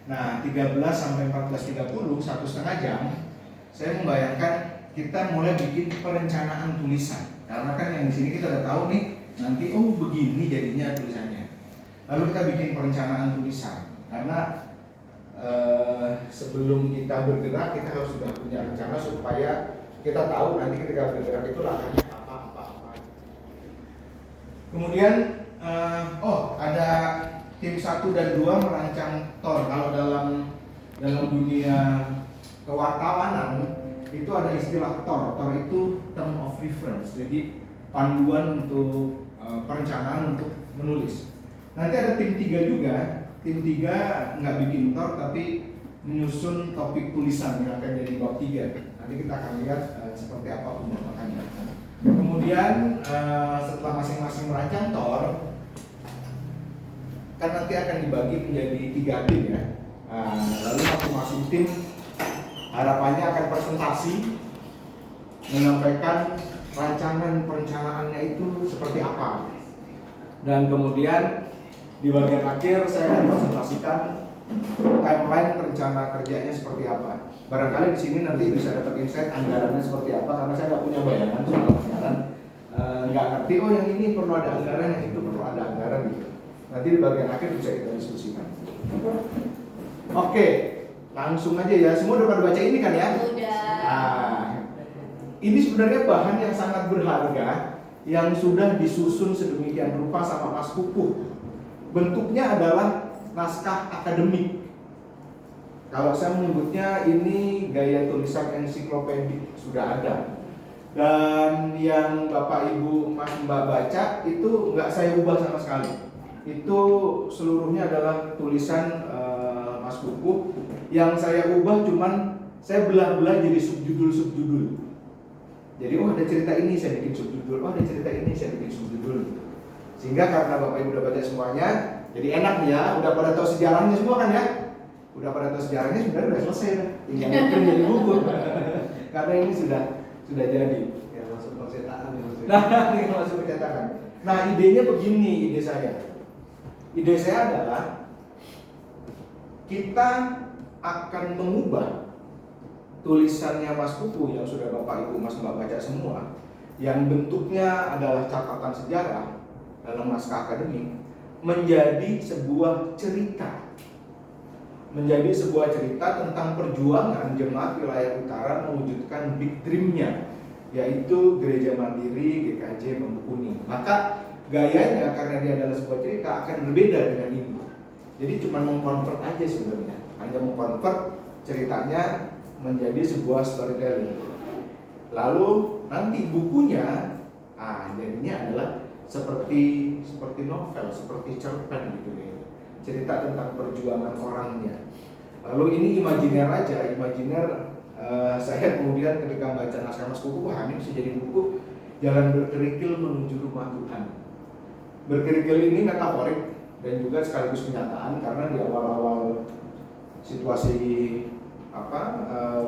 Nah, 13 sampai 14.30, 1,5 jam, saya membayangkan kita mulai bikin perencanaan tulisan. Karena kan yang di sini kita udah tahu nih, nanti begini jadinya tulisannya. Lalu kita bikin perencanaan tulisan. Karena sebelum kita bergerak, kita harus sudah punya rencana supaya kita tahu nanti ketika bergerak itu langkahnya apa. Kemudian ada tim 1 dan 2 merancang TOR. Kalau dalam dunia kewartawanan itu ada istilah TOR. TOR itu term of reference, jadi panduan untuk perencanaan untuk menulis. Nanti ada tim 3 juga. Tim 3 nggak bikin TOR tapi menyusun topik tulisan yang akan jadi bab 3. Nanti kita akan lihat seperti apa pembentukannya. Kemudian setelah masing-masing merancang TOR, kan nanti akan dibagi menjadi 3 tim ya. Lalu masing-masing tim harapannya akan presentasi menyampaikan rancangan perencanaannya itu seperti apa. Dan kemudian di bagian akhir saya akan presentasikan timeline rencana kerjanya seperti apa. Barangkali di sini nanti bisa dapat insight anggarannya seperti apa, karena saya nggak punya bayangan soal anggaran. Nggak ngerti, yang ini perlu ada anggaran, yang itu perlu ada anggaran gitu. Nanti di bagian akhir bisa kita diskusikan. Oke, langsung aja ya. Semua udah pada baca ini kan ya? Udah. Ini sebenarnya bahan yang sangat berharga yang sudah disusun sedemikian rupa sama Mas Pupuh. Bentuknya adalah naskah akademik. Kalau saya menyebutnya ini gaya tulisan ensiklopedik sudah ada. Dan yang Bapak Ibu Mas Mbak baca itu nggak saya ubah sama sekali. Itu seluruhnya adalah tulisan Mas Pupuh. Yang saya ubah cuman saya belah-belah jadi subjudul-subjudul. Jadi ada cerita ini saya bikin subjudul, ada cerita ini saya bikin subjudul. Sehingga karena Bapak Ibu udah baca semuanya, jadi enak nih ya, udah pada tahu sejarahnya semua kan ya? Udah pada tahu sejarahnya sebenarnya udah selesai dah. Tinggal bikin jadi buku. Karena ini sudah jadi. Ya masuk percetakan ya maksudnya. Nah, ini masuk percetakan. Nah, idenya begini, ide saya. Ide saya adalah kita akan mengubah tulisannya Mas Pupuh yang sudah Bapak Ibu Mas Mbak baca semua, yang bentuknya adalah catatan sejarah dalam naskah akademik, menjadi sebuah cerita. Menjadi sebuah cerita tentang perjuangan jemaat wilayah utara mewujudkan big dream-nya, yaitu Gereja Mandiri GKJ Bambu. Maka gayanya karena dia adalah sebuah cerita akan berbeda dengan ini. Jadi cuma mengkonvert aja sebenarnya, hanya mengkonvert ceritanya menjadi sebuah storytelling. Lalu nanti bukunya, jadinya adalah seperti novel, seperti cerpen gitu ya. Cerita tentang perjuangan orangnya. Lalu ini imajiner aja, saya kemudian ketika baca naskah Mas Pupuh, ini bisa jadi buku Jalan Berkerikil Menuju Rumah Tuhan. Berkerikil ini metaforik dan juga sekaligus kenyataan, karena di awal-awal situasi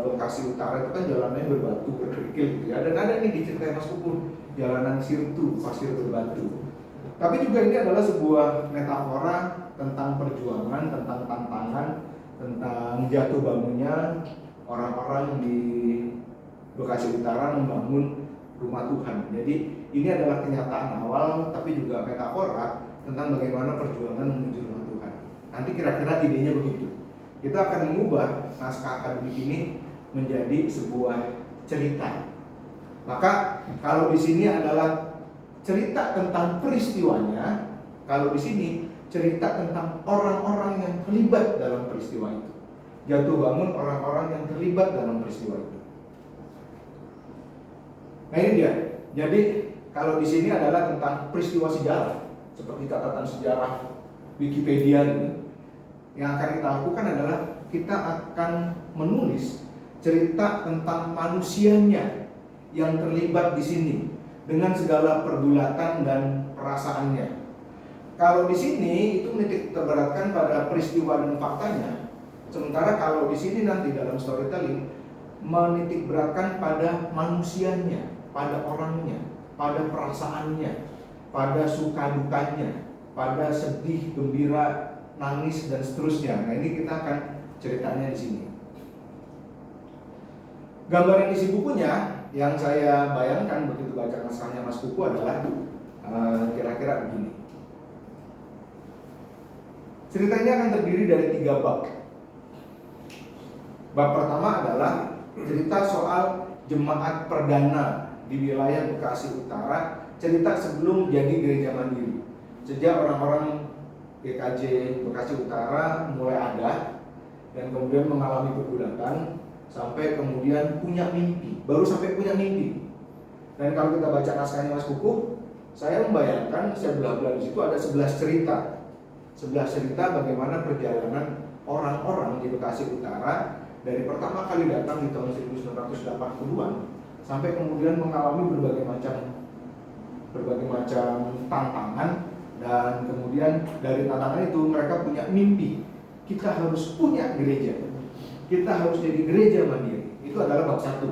Bekasi Utara itu kan jalannya berbatu, berkerikil gitu ya. Dan ada nih di cerita Mas Pupuh, jalanan sirtu, pasir berbatu. Tapi juga ini adalah sebuah metafora tentang perjuangan, tentang tantangan, tentang jatuh bangunnya orang-orang di Bekasi Utara membangun rumah Tuhan. Jadi ini adalah kenyataan awal, tapi juga metafora tentang bagaimana perjuangan menuju rumah Tuhan. Nanti kira-kira idenya begitu. Kita akan mengubah naskah akademik ini menjadi sebuah cerita. Maka kalau di sini adalah cerita tentang peristiwanya, kalau di sini cerita tentang orang-orang yang terlibat dalam peristiwa itu. Jatuh bangun orang-orang yang terlibat dalam peristiwa itu. Nah ini dia. Jadi kalau di sini adalah tentang peristiwa sejarah, seperti catatan sejarah Wikipedia ini. Yang akan kita lakukan adalah kita akan menulis cerita tentang manusianya yang terlibat di sini dengan segala pergulatan dan perasaannya. Kalau di sini itu menitik terberatkan pada peristiwa dan faktanya, sementara kalau di sini nanti dalam storytelling menitik beratkan pada manusianya, pada orangnya, pada perasaannya, pada suka dukanya, pada sedih, gembira, nangis dan seterusnya. Nah ini kita akan ceritanya di sini. Gambaran isi bukunya yang saya bayangkan begitu baca naskahnya Mas Kuku adalah kira-kira begini. Ceritanya akan terdiri dari 3 bab. Bab pertama adalah cerita soal jemaat perdana di wilayah Bekasi Utara, cerita sebelum jadi gereja mandiri. Sejak orang-orang GKJ Bekasi Utara mulai ada dan kemudian mengalami perbudakan sampai kemudian punya mimpi, baru sampai punya mimpi. Dan kalau kita baca naskahnya Mas Kuku, saya membayangkan saya belah-belah di situ ada 11 cerita. 11 cerita bagaimana perjalanan orang-orang di Bekasi Utara dari pertama kali datang di tahun 1980-an sampai kemudian mengalami berbagai macam tantangan, dan kemudian dari tantangan itu mereka punya mimpi. Kita harus punya gereja. Kita harus jadi gereja mandiri. Itu adalah bab 1.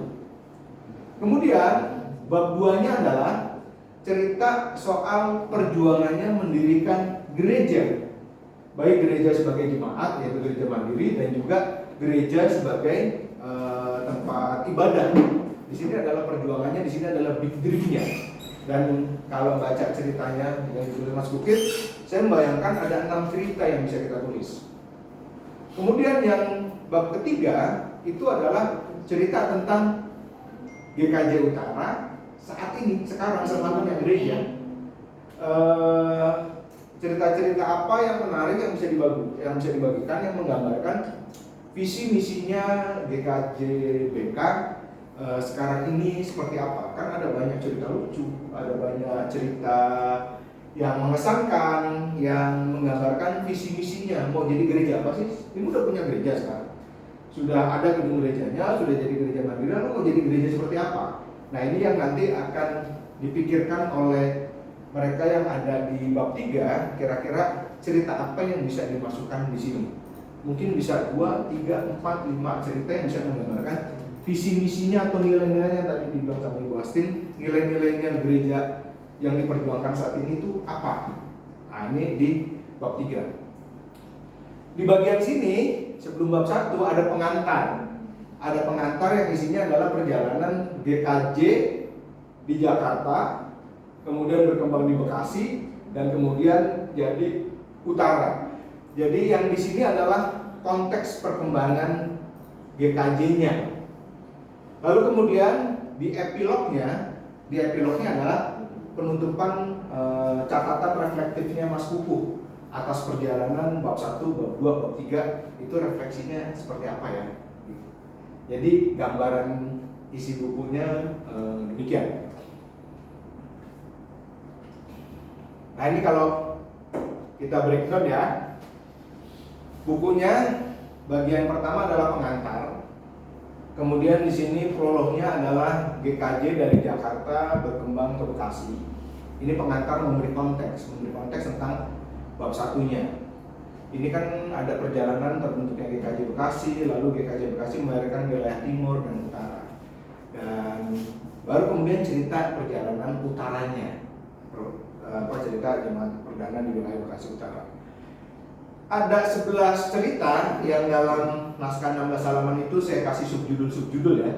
Kemudian bab 2-nya adalah cerita soal perjuangannya mendirikan gereja. Baik gereja sebagai jemaat, yaitu gereja mandiri, dan juga gereja sebagai tempat ibadah. Di sini adalah perjuangannya, di sini adalah big dream-nya. Dan kalau baca ceritanya yang ditulis Mas Bukit, saya membayangkan ada 6 cerita yang bisa kita tulis. Kemudian yang bab ketiga itu adalah cerita tentang GKJ Utara saat ini, sekarang setelah punya gereja. Cerita-cerita apa yang menarik yang bisa dibagikan, yang menggambarkan visi misinya GKJ BK sekarang ini seperti apa. Kan ada banyak cerita lucu, ada banyak cerita yang mengesankan, yang menggambarkan visi misinya. Mau jadi gereja apa sih? Ini udah punya gereja sekarang, sudah ada gedung gerejanya, sudah jadi gereja mandiri, lalu mau jadi gereja seperti apa? Nah ini yang nanti akan dipikirkan oleh mereka yang ada di bab 3. Kira-kira cerita apa yang bisa dimasukkan di sini? Mungkin bisa 2, 3, 4, 5 cerita yang bisa menggambarkan visi misinya atau nilai-nilainya yang tadi dibilang sama Ibu Astin. Nilai-nilainya gereja yang diperjuangkan saat ini itu apa? Nah ini di bab 3. Di bagian sini sebelum bab 1 ada pengantar. Ada pengantar yang isinya adalah perjalanan GKJ di Jakarta, kemudian berkembang di Bekasi, dan kemudian jadi Utara. Jadi yang di sini adalah konteks perkembangan GKJ-nya. Lalu kemudian di epilognya adalah penutupan catatan reflektifnya Mas Kuku atas perjalanan bab 1, bab 2, bab 3, itu refleksinya seperti apa ya. Jadi gambaran isi bukunya demikian. Nah ini kalau kita breakdown ya, bukunya bagian pertama adalah pengantar. Kemudian di sini prolognya adalah GKJ dari Jakarta berkembang ke Bekasi. Ini pengantar memberi konteks tentang bab 1-nya. Ini kan ada perjalanan terbentuknya GKJ Bekasi, lalu GKJ Bekasi melahirkan wilayah timur dan utara. Dan baru kemudian cerita perjalanan utaranya, cerita jemaat perdana di wilayah Bekasi Utara. Ada 11 cerita yang dalam naskah 16 halaman itu saya kasih subjudul ya.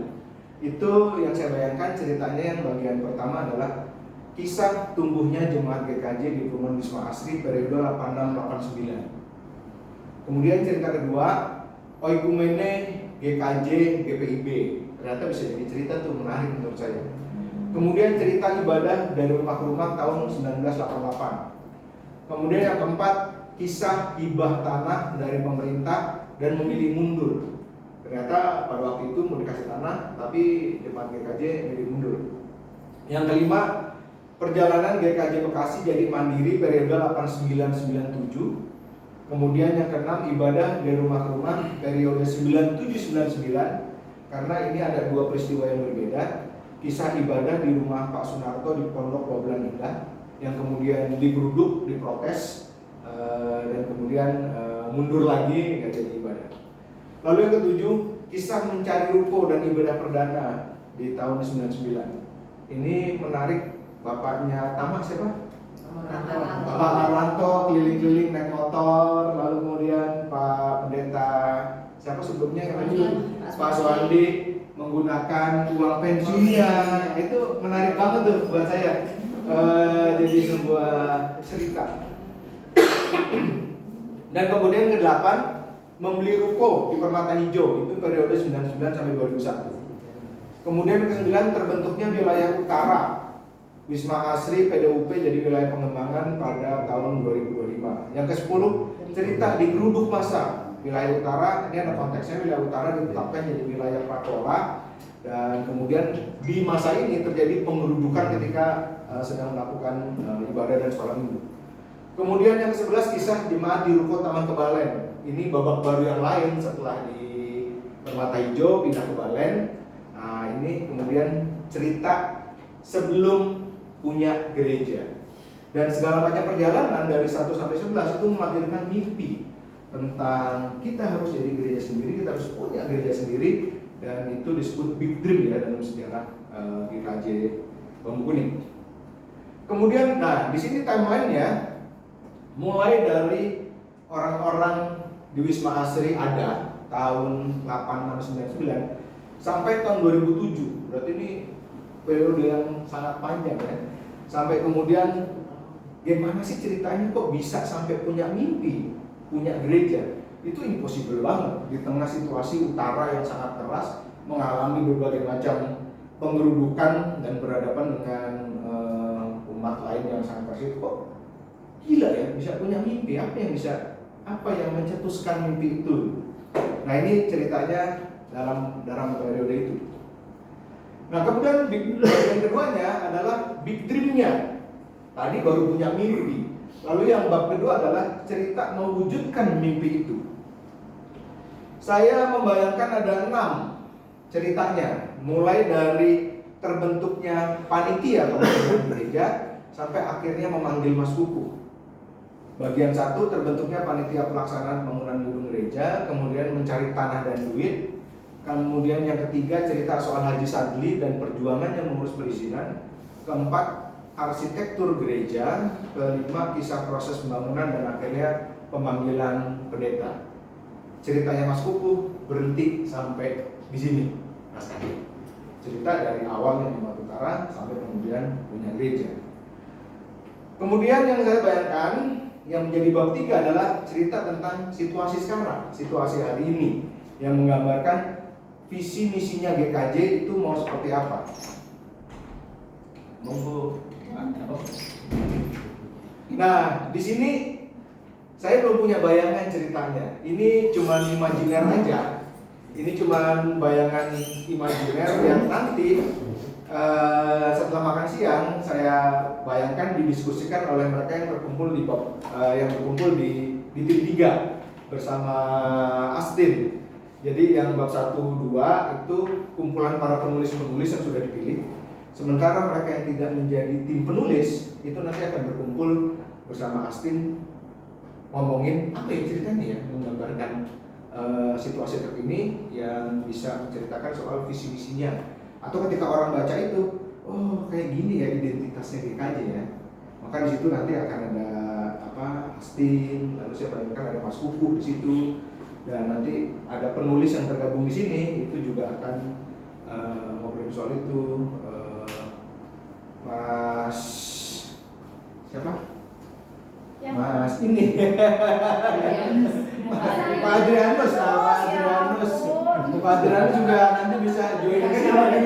Itu yang saya bayangkan ceritanya. Yang bagian pertama adalah kisah tumbuhnya jemaat GKJ di Perumahan Wisma Asri periode 86-89. Kemudian cerita kedua, Oikumene GKJ GPIB. Ternyata bisa jadi cerita tuh, menarik menurut saya. Kemudian cerita ibadah dari rumah ke rumah tahun 1988. Kemudian yang keempat, kisah hibah tanah dari pemerintah dan memilih mundur. Ternyata pada waktu itu mau dikasih tanah, tapi jemaat GKJ memilih mundur. Yang kelima, perjalanan GKJ Bekasi jadi mandiri periode 89-97. Kemudian yang keenam, ibadah dari rumah ke rumah periode 97-99. Karena ini ada 2 peristiwa yang berbeda. Kisah ibadah di rumah Pak Sunarto di Pondok Babelan Indah, yang kemudian digeruduk, diprotes, dan kemudian mundur lagi nggak jadi ibadah. Lalu yang ketujuh, kisah mencari ruko dan ibadah perdana di tahun 99. Ini menarik. Bapaknya Tama siapa? Pak Aranto keliling-keliling naik motor, lalu kemudian Pak Pendeta siapa sebelumnya yang tadi Pak Suwandi menggunakan uang pensiunnya. Itu menarik banget tuh buat saya. Jadi sebuah cerita. Dan kemudian ke-8 membeli ruko di Permata Hijau, itu periode 99 sampai 2001. Kemudian ke-9 terbentuknya wilayah utara Wisma Asri PDUP jadi wilayah pengembangan pada tahun 2025. Yang ke-10 cerita digeruduk massa wilayah utara, ini ada konteksnya, wilayah utara ditetapkan jadi wilayah prakola, dan kemudian di masa ini terjadi penggerudukan ketika sedang melakukan ibadah dan sholat minggu. Kemudian yang ke-11 kisah jemaat di Ruko Taman Kebalen. Ini babak baru yang lain setelah di Permata Hijau pindah ke Balen. Nah, ini kemudian cerita sebelum punya gereja. Dan segala macam perjalanan dari 1 sampai 11 itu melahirkan mimpi tentang kita harus jadi gereja sendiri, kita harus punya gereja sendiri, dan itu disebut big dream ya dalam sejarah GKJ Bambu Kuning. Kemudian, nah di sini timelinenya mulai dari orang-orang di Wisma Asri ada tahun 8699 sampai tahun 2007. Berarti ini periode yang sangat panjang ya. Sampai kemudian gimana sih ceritanya kok bisa sampai punya mimpi, punya gereja? Itu impossible banget di tengah situasi utara yang sangat keras, mengalami berbagai macam penggerudukan dan berhadapan dengan umat lain yang sangat keras. Itu kok gila ya, bisa punya mimpi. Apa yang mencetuskan mimpi itu? Nah, ini ceritanya dalam periode itu. Nah, kemudian yang keduanya adalah big dream-nya. Tadi baru punya mimpi. Lalu yang bab kedua adalah cerita mewujudkan mimpi itu. Saya membayangkan ada 6 ceritanya, mulai dari terbentuknya panitia pembangunan gereja sampai akhirnya memanggil Mas Kuku. Bagian 1 terbentuknya panitia pelaksanaan pembangunan gedung gereja, kemudian mencari tanah dan duit. Kemudian yang ketiga cerita soal Haji Sadli dan perjuangannya mengurus perizinan. Keempat, arsitektur gereja. Kelima, kisah proses pembangunan, dan akhirnya pemanggilan pendeta. Ceritanya Mas Kuku berhenti sampai di sini, Mas Kadi. Cerita dari awalnya di Sumatera Utara sampai kemudian punya gereja. Kemudian yang saya bayangkan yang menjadi bab 3 adalah cerita tentang situasi sekarang, situasi hari ini, yang menggambarkan visi misinya GKJ itu mau seperti apa. Monggo. Nah, di sini saya belum punya bayangan ceritanya. Ini cuma imajiner aja. Ini cuma bayangan imajiner yang nanti setelah makan siang saya bayangkan didiskusikan oleh mereka yang berkumpul di tim 3 bersama Astin. Jadi yang bab 1, 2 itu kumpulan para penulis-penulis yang sudah dipilih. Sementara mereka yang tidak menjadi tim penulis itu nanti akan berkumpul bersama Astin ngomongin apa ya ceritanya ya, menggambarkan situasi terkini yang bisa menceritakan soal visi misinya. Atau ketika orang baca itu, oh kayak gini ya identitasnya GKJ ya. Maka di situ nanti akan ada Astin, lalu saya bayangkan ada Mas Kuku di situ, dan nanti ada penulis yang tergabung di sini itu juga akan ngobrol soal itu. Mas siapa? Ya. Mas ini Pak Adrianus, Pak Adrianus juga nanti bisa join ke sini.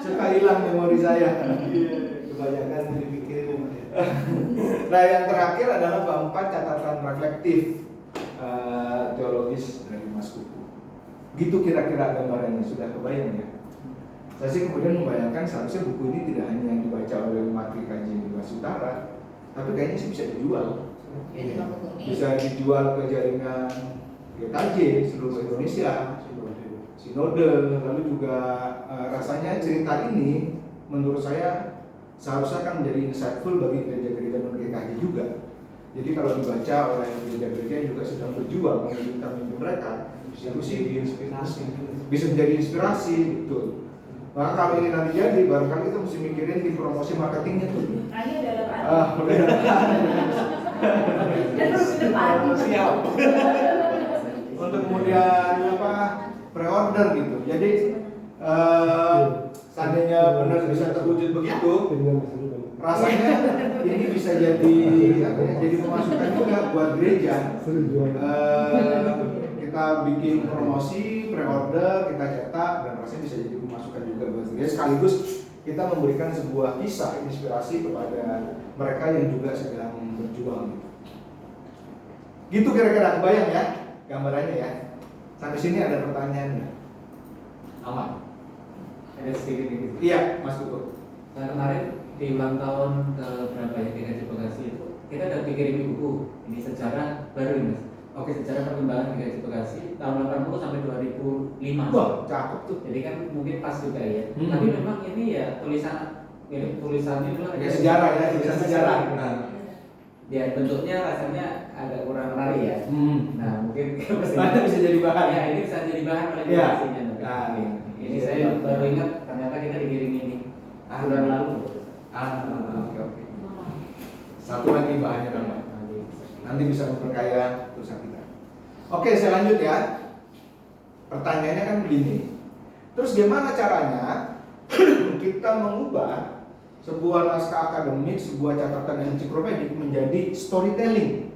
Suka hilang memori saya. Kebanyakan dipikirin. Nah, yang terakhir adalah bab 4 catatan reflektif teologis dari Mas Kuku. Gitu kira-kira gambarannya, sudah kebayang ya? Saya sih kemudian membayangkan seharusnya buku ini tidak hanya yang dibaca oleh umat GKJ di Sulawesi Utara, tapi kayaknya sih bisa dijual. Bisa dijual ke jaringan GKJ seluruh Indonesia, sinode, lalu juga rasanya cerita ini menurut saya seharusnya akan menjadi insightful bagi gereja-gereja non-GKJ juga. Jadi kalau dibaca oleh gereja-gereja yang juga sedang berjuang mewujudkan mimpi mereka, bisa menjadi inspirasi, betul. Maka kalau ini nanti jadi, barangkali kita mesti mikirin di promosi marketingnya tuh. Hanya dalam Udah. Siap. Untuk kemudian apa pre-order gitu. Jadi seandainya benar bisa terwujud begitu, rasanya ini bisa jadi apa ya, jadi pemasukan juga buat gereja. Kita bikin promosi, pre-order, kita cetak, dan rasanya bisa jadi pemasukan juga buat gereja. Sekaligus kita memberikan sebuah kisah inspirasi kepada mereka yang juga sedang berjuang. Gitu kira-kira, kebayang ya gambarannya ya. Sampai sini ada pertanyaan nggak? Aman? Ada sedikit gitu. Iya, Mas Kuku. Nah, kemarin di ulang tahun ke berapa ya di Gaji Bekasi itu kita udah dikirim buku ini sejarah baru ini Mas. Oke, sejarah perkembangan di Gaji Bekasi tahun 80 sampai 2005. Wah, cakep tuh. Jadi kan mungkin pas juga ya. Hmm. Tapi memang ini ya tulisannya adalah Ya, sejarah ya, tulisan sejarah. Nah, ya bentuknya rasanya agak kurang menarik ya. Nah, mungkin Bisa jadi bahan. Ya, ini bisa jadi bahan oleh Iya. diskusinya. Nah, ini saya baru ingat ternyata kita dikirim ini bulan lalu. Oke. Satu lagi bahannya nama. Nanti bisa memperkaya tulisan kita. Oke, saya lanjut ya. Pertanyaannya kan begini. Terus gimana caranya kita mengubah sebuah naskah akademik, sebuah catatan ensiklopedik menjadi storytelling?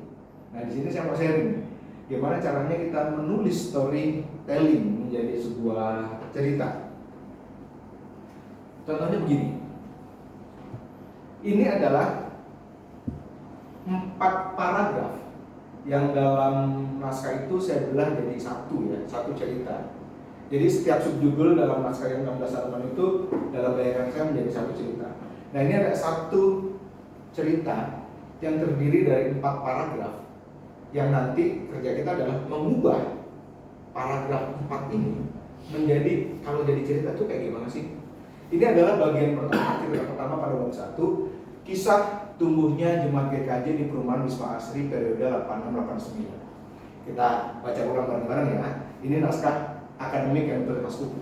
Nah, di sini saya mau sharing. Gimana caranya kita menulis storytelling menjadi sebuah cerita? Contohnya begini. Ini adalah 4 paragraf yang dalam naskah itu saya belah jadi satu cerita. Jadi setiap subjudul dalam naskah yang 16 halaman itu dalam bayangan saya menjadi satu cerita. Nah, ini ada satu cerita yang terdiri dari 4 paragraf yang nanti kerja kita adalah mengubah paragraf 4 ini menjadi, kalau jadi cerita itu kayak gimana sih? Ini adalah bagian pertama, cerita pertama pada bab 1, kisah tumbuhnya Jemaat GKJ di Perumahan Wisma Asri periode 86-89. Kita baca ulang bareng-bareng ya. Ini naskah akademik yang bertulis Mas Kuku.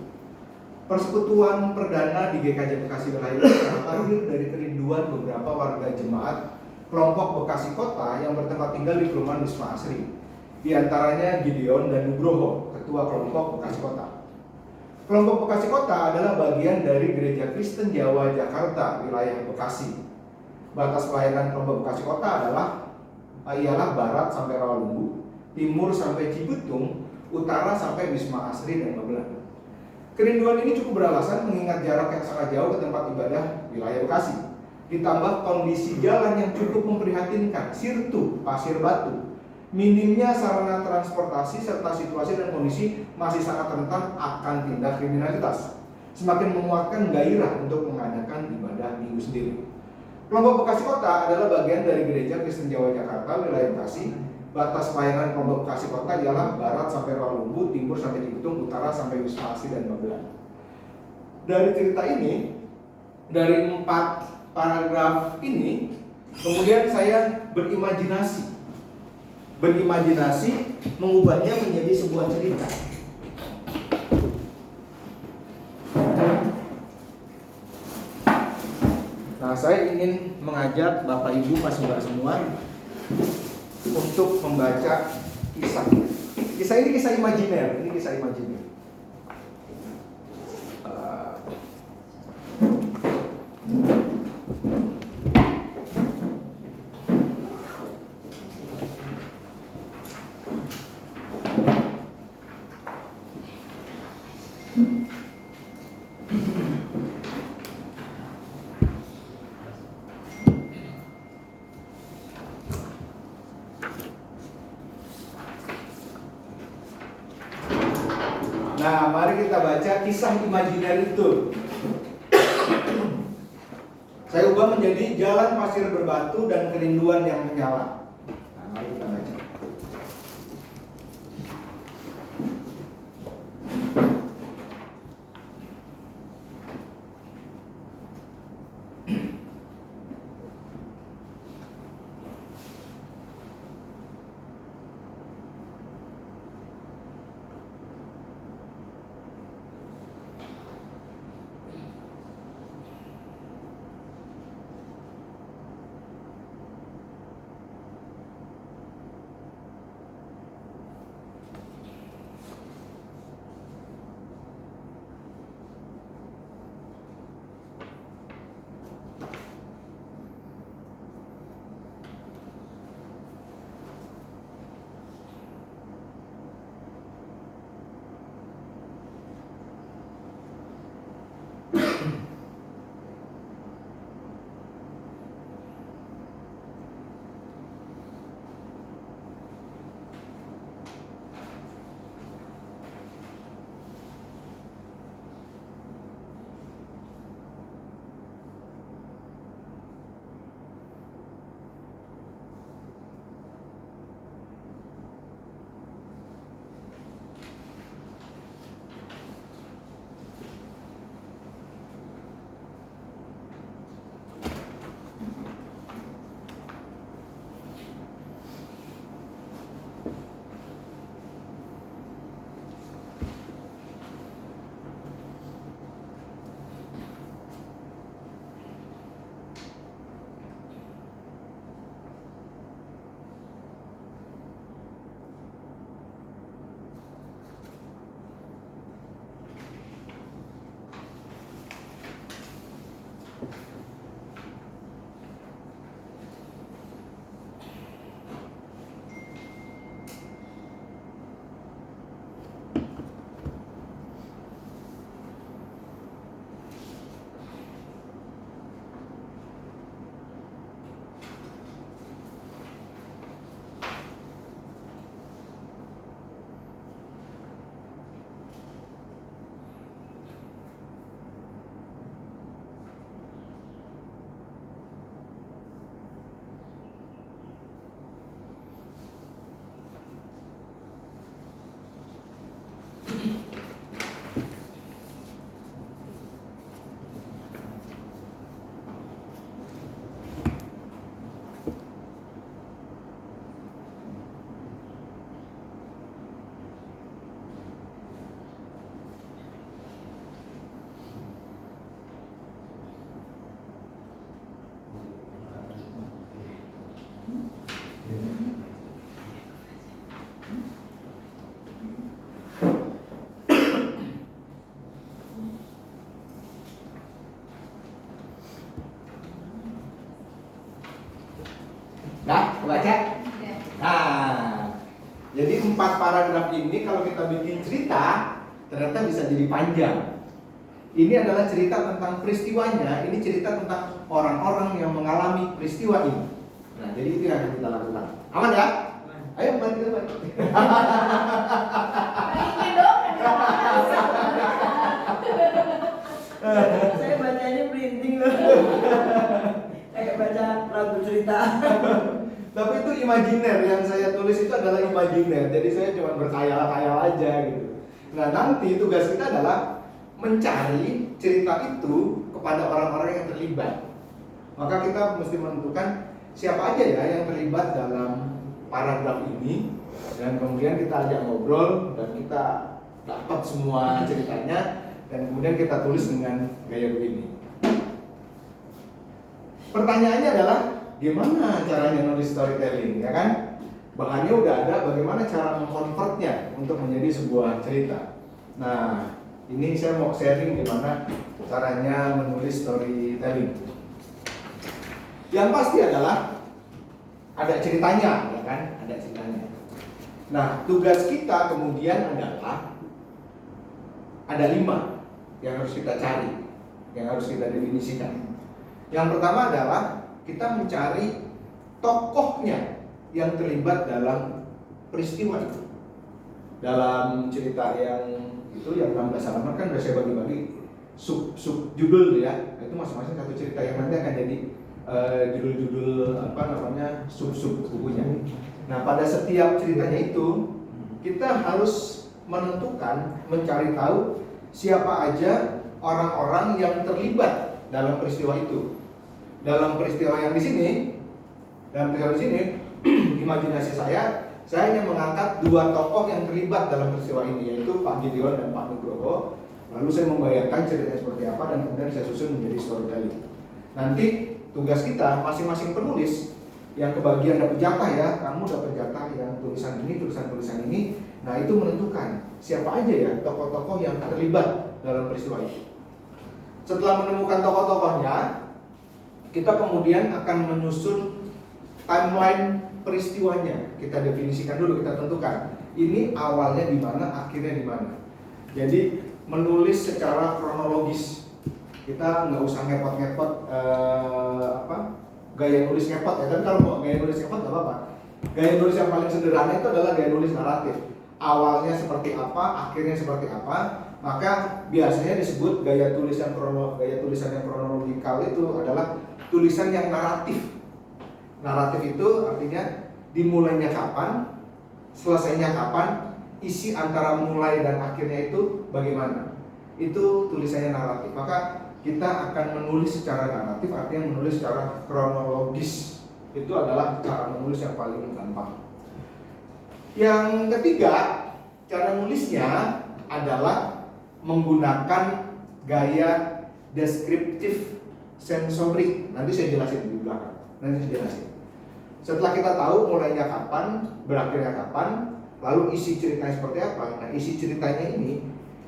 Persekutuan perdana di GKJ Bekasi Wilayah lahir dari kerinduan beberapa warga jemaat kelompok Bekasi Kota yang bertempat tinggal di Perumahan Wisma Asri. Di antaranya Gideon dan Nugroho, ketua kelompok Bekasi Kota. Kelompok Bekasi Kota adalah bagian dari Gereja Kristen Jawa Jakarta wilayah Bekasi. Batas pelayanan kelompok Bekasi Kota ialah barat sampai Rawalumbu, timur sampai Cibutung, utara sampai Wisma Asri dan Magelang. Kerinduan ini cukup beralasan mengingat jarak yang sangat jauh ke tempat ibadah wilayah Bekasi. Ditambah kondisi jalan yang cukup memprihatinkan, sirtu, pasir batu, minimnya sarana transportasi serta situasi dan kondisi masih sangat rentan akan tindak kriminalitas, semakin menguatkan gairah untuk mengadakan ibadah minggu sendiri. Kelompok Bekasi Kota adalah bagian dari Gereja Kristen Jawa Jakarta wilayah Bekasi. Batas pelayanan kelompok Bekasi Kota ialah barat sampai Rawalumbu, timur sampai Cibitung, utara sampai Wisma Asri dan Magelang. Dari cerita ini, dari 4 paragraf ini, kemudian saya berimajinasi mengubahnya menjadi sebuah cerita. Nah, saya ingin mengajak Bapak Ibu Mas Mbak semua untuk membaca kisah. Kisah ini kisah imajiner, Nah, mari kita baca kisah imajiner itu. Saya ubah menjadi jalan pasir berbatu dan kerinduan yang menyala. Nah, mari kita baca. Nah, baca. Nah, jadi 4 paragraf ini kalau kita bikin cerita ternyata bisa jadi panjang. Ini adalah cerita tentang peristiwanya, ini cerita tentang orang-orang yang mengalami peristiwa ini. Nah, jadi itu yang akan kita lakukan. Aman ya? Ayo mari kita baca. Saya bacanya printing loh. Kayak baca lagu cerita. Tapi itu imajiner, yang saya tulis itu adalah imajiner. Jadi saya cuma berkhayal-khayal aja gitu. Nah, nanti tugas kita adalah mencari cerita itu kepada orang-orang yang terlibat. Maka kita mesti menentukan siapa aja ya yang terlibat dalam paragraf ini, dan kemudian kita ajak ngobrol dan kita dapat semua ceritanya, dan kemudian kita tulis dengan gaya begini. Pertanyaannya adalah gimana caranya nulis storytelling, ya kan? Bahannya udah ada, bagaimana cara mengkonvertnya untuk menjadi sebuah cerita. Nah, ini saya mau sharing gimana caranya menulis storytelling. Yang pasti adalah ada ceritanya, ya kan? Ada ceritanya. Nah, tugas kita kemudian adalah ada 5 yang harus kita cari, yang harus kita definisikan. Yang pertama adalah kita mencari tokohnya yang terlibat dalam peristiwa itu. Dalam cerita yang itu yang 16 halaman kan udah saya bagi-bagi sub judul ya. Itu masing-masing satu cerita yang nanti akan jadi judul-judul sub bukunya. Nah, pada setiap ceritanya itu kita harus menentukan, mencari tahu siapa aja orang-orang yang terlibat dalam peristiwa itu. Dalam peristiwa yang di sini, imajinasi saya hanya mengangkat 2 tokoh yang terlibat dalam peristiwa ini, yaitu Pak Gideon dan Pak Nugroho. Lalu saya membayangkan ceritanya seperti apa dan kemudian saya susun menjadi storytelling. Nanti tugas kita masing-masing penulis yang kebagian dapat jatah ya, kamu dapat jatah yang tulisan ini. Nah, itu menentukan siapa aja ya tokoh-tokoh yang terlibat dalam peristiwa itu. Setelah menemukan tokoh-tokohnya, kita kemudian akan menyusun timeline peristiwanya. Kita definisikan dulu, kita tentukan ini awalnya di mana, akhirnya di mana. Jadi menulis secara kronologis. Kita nggak usah ngepot-ngepot gaya nulis ngepot ya. Tapi kalau mau gaya nulis ngepot nggak apa-apa. Gaya nulis yang paling sederhana itu adalah gaya nulis naratif. Awalnya seperti apa, akhirnya seperti apa. Maka biasanya disebut gaya tulisan yang kronologikal itu adalah tulisan yang naratif. Naratif itu artinya dimulainya kapan, selesainya kapan, isi antara mulai dan akhirnya itu bagaimana. Itu tulisannya naratif. Maka kita akan menulis secara naratif, artinya menulis secara kronologis. Itu adalah cara menulis yang paling gampang. Yang ketiga, cara nulisnya adalah menggunakan gaya deskriptif sensorik. Nanti saya jelasin di belakang. Setelah kita tahu mulainya kapan, berakhirnya kapan, lalu isi ceritanya seperti apa. Nah, isi ceritanya ini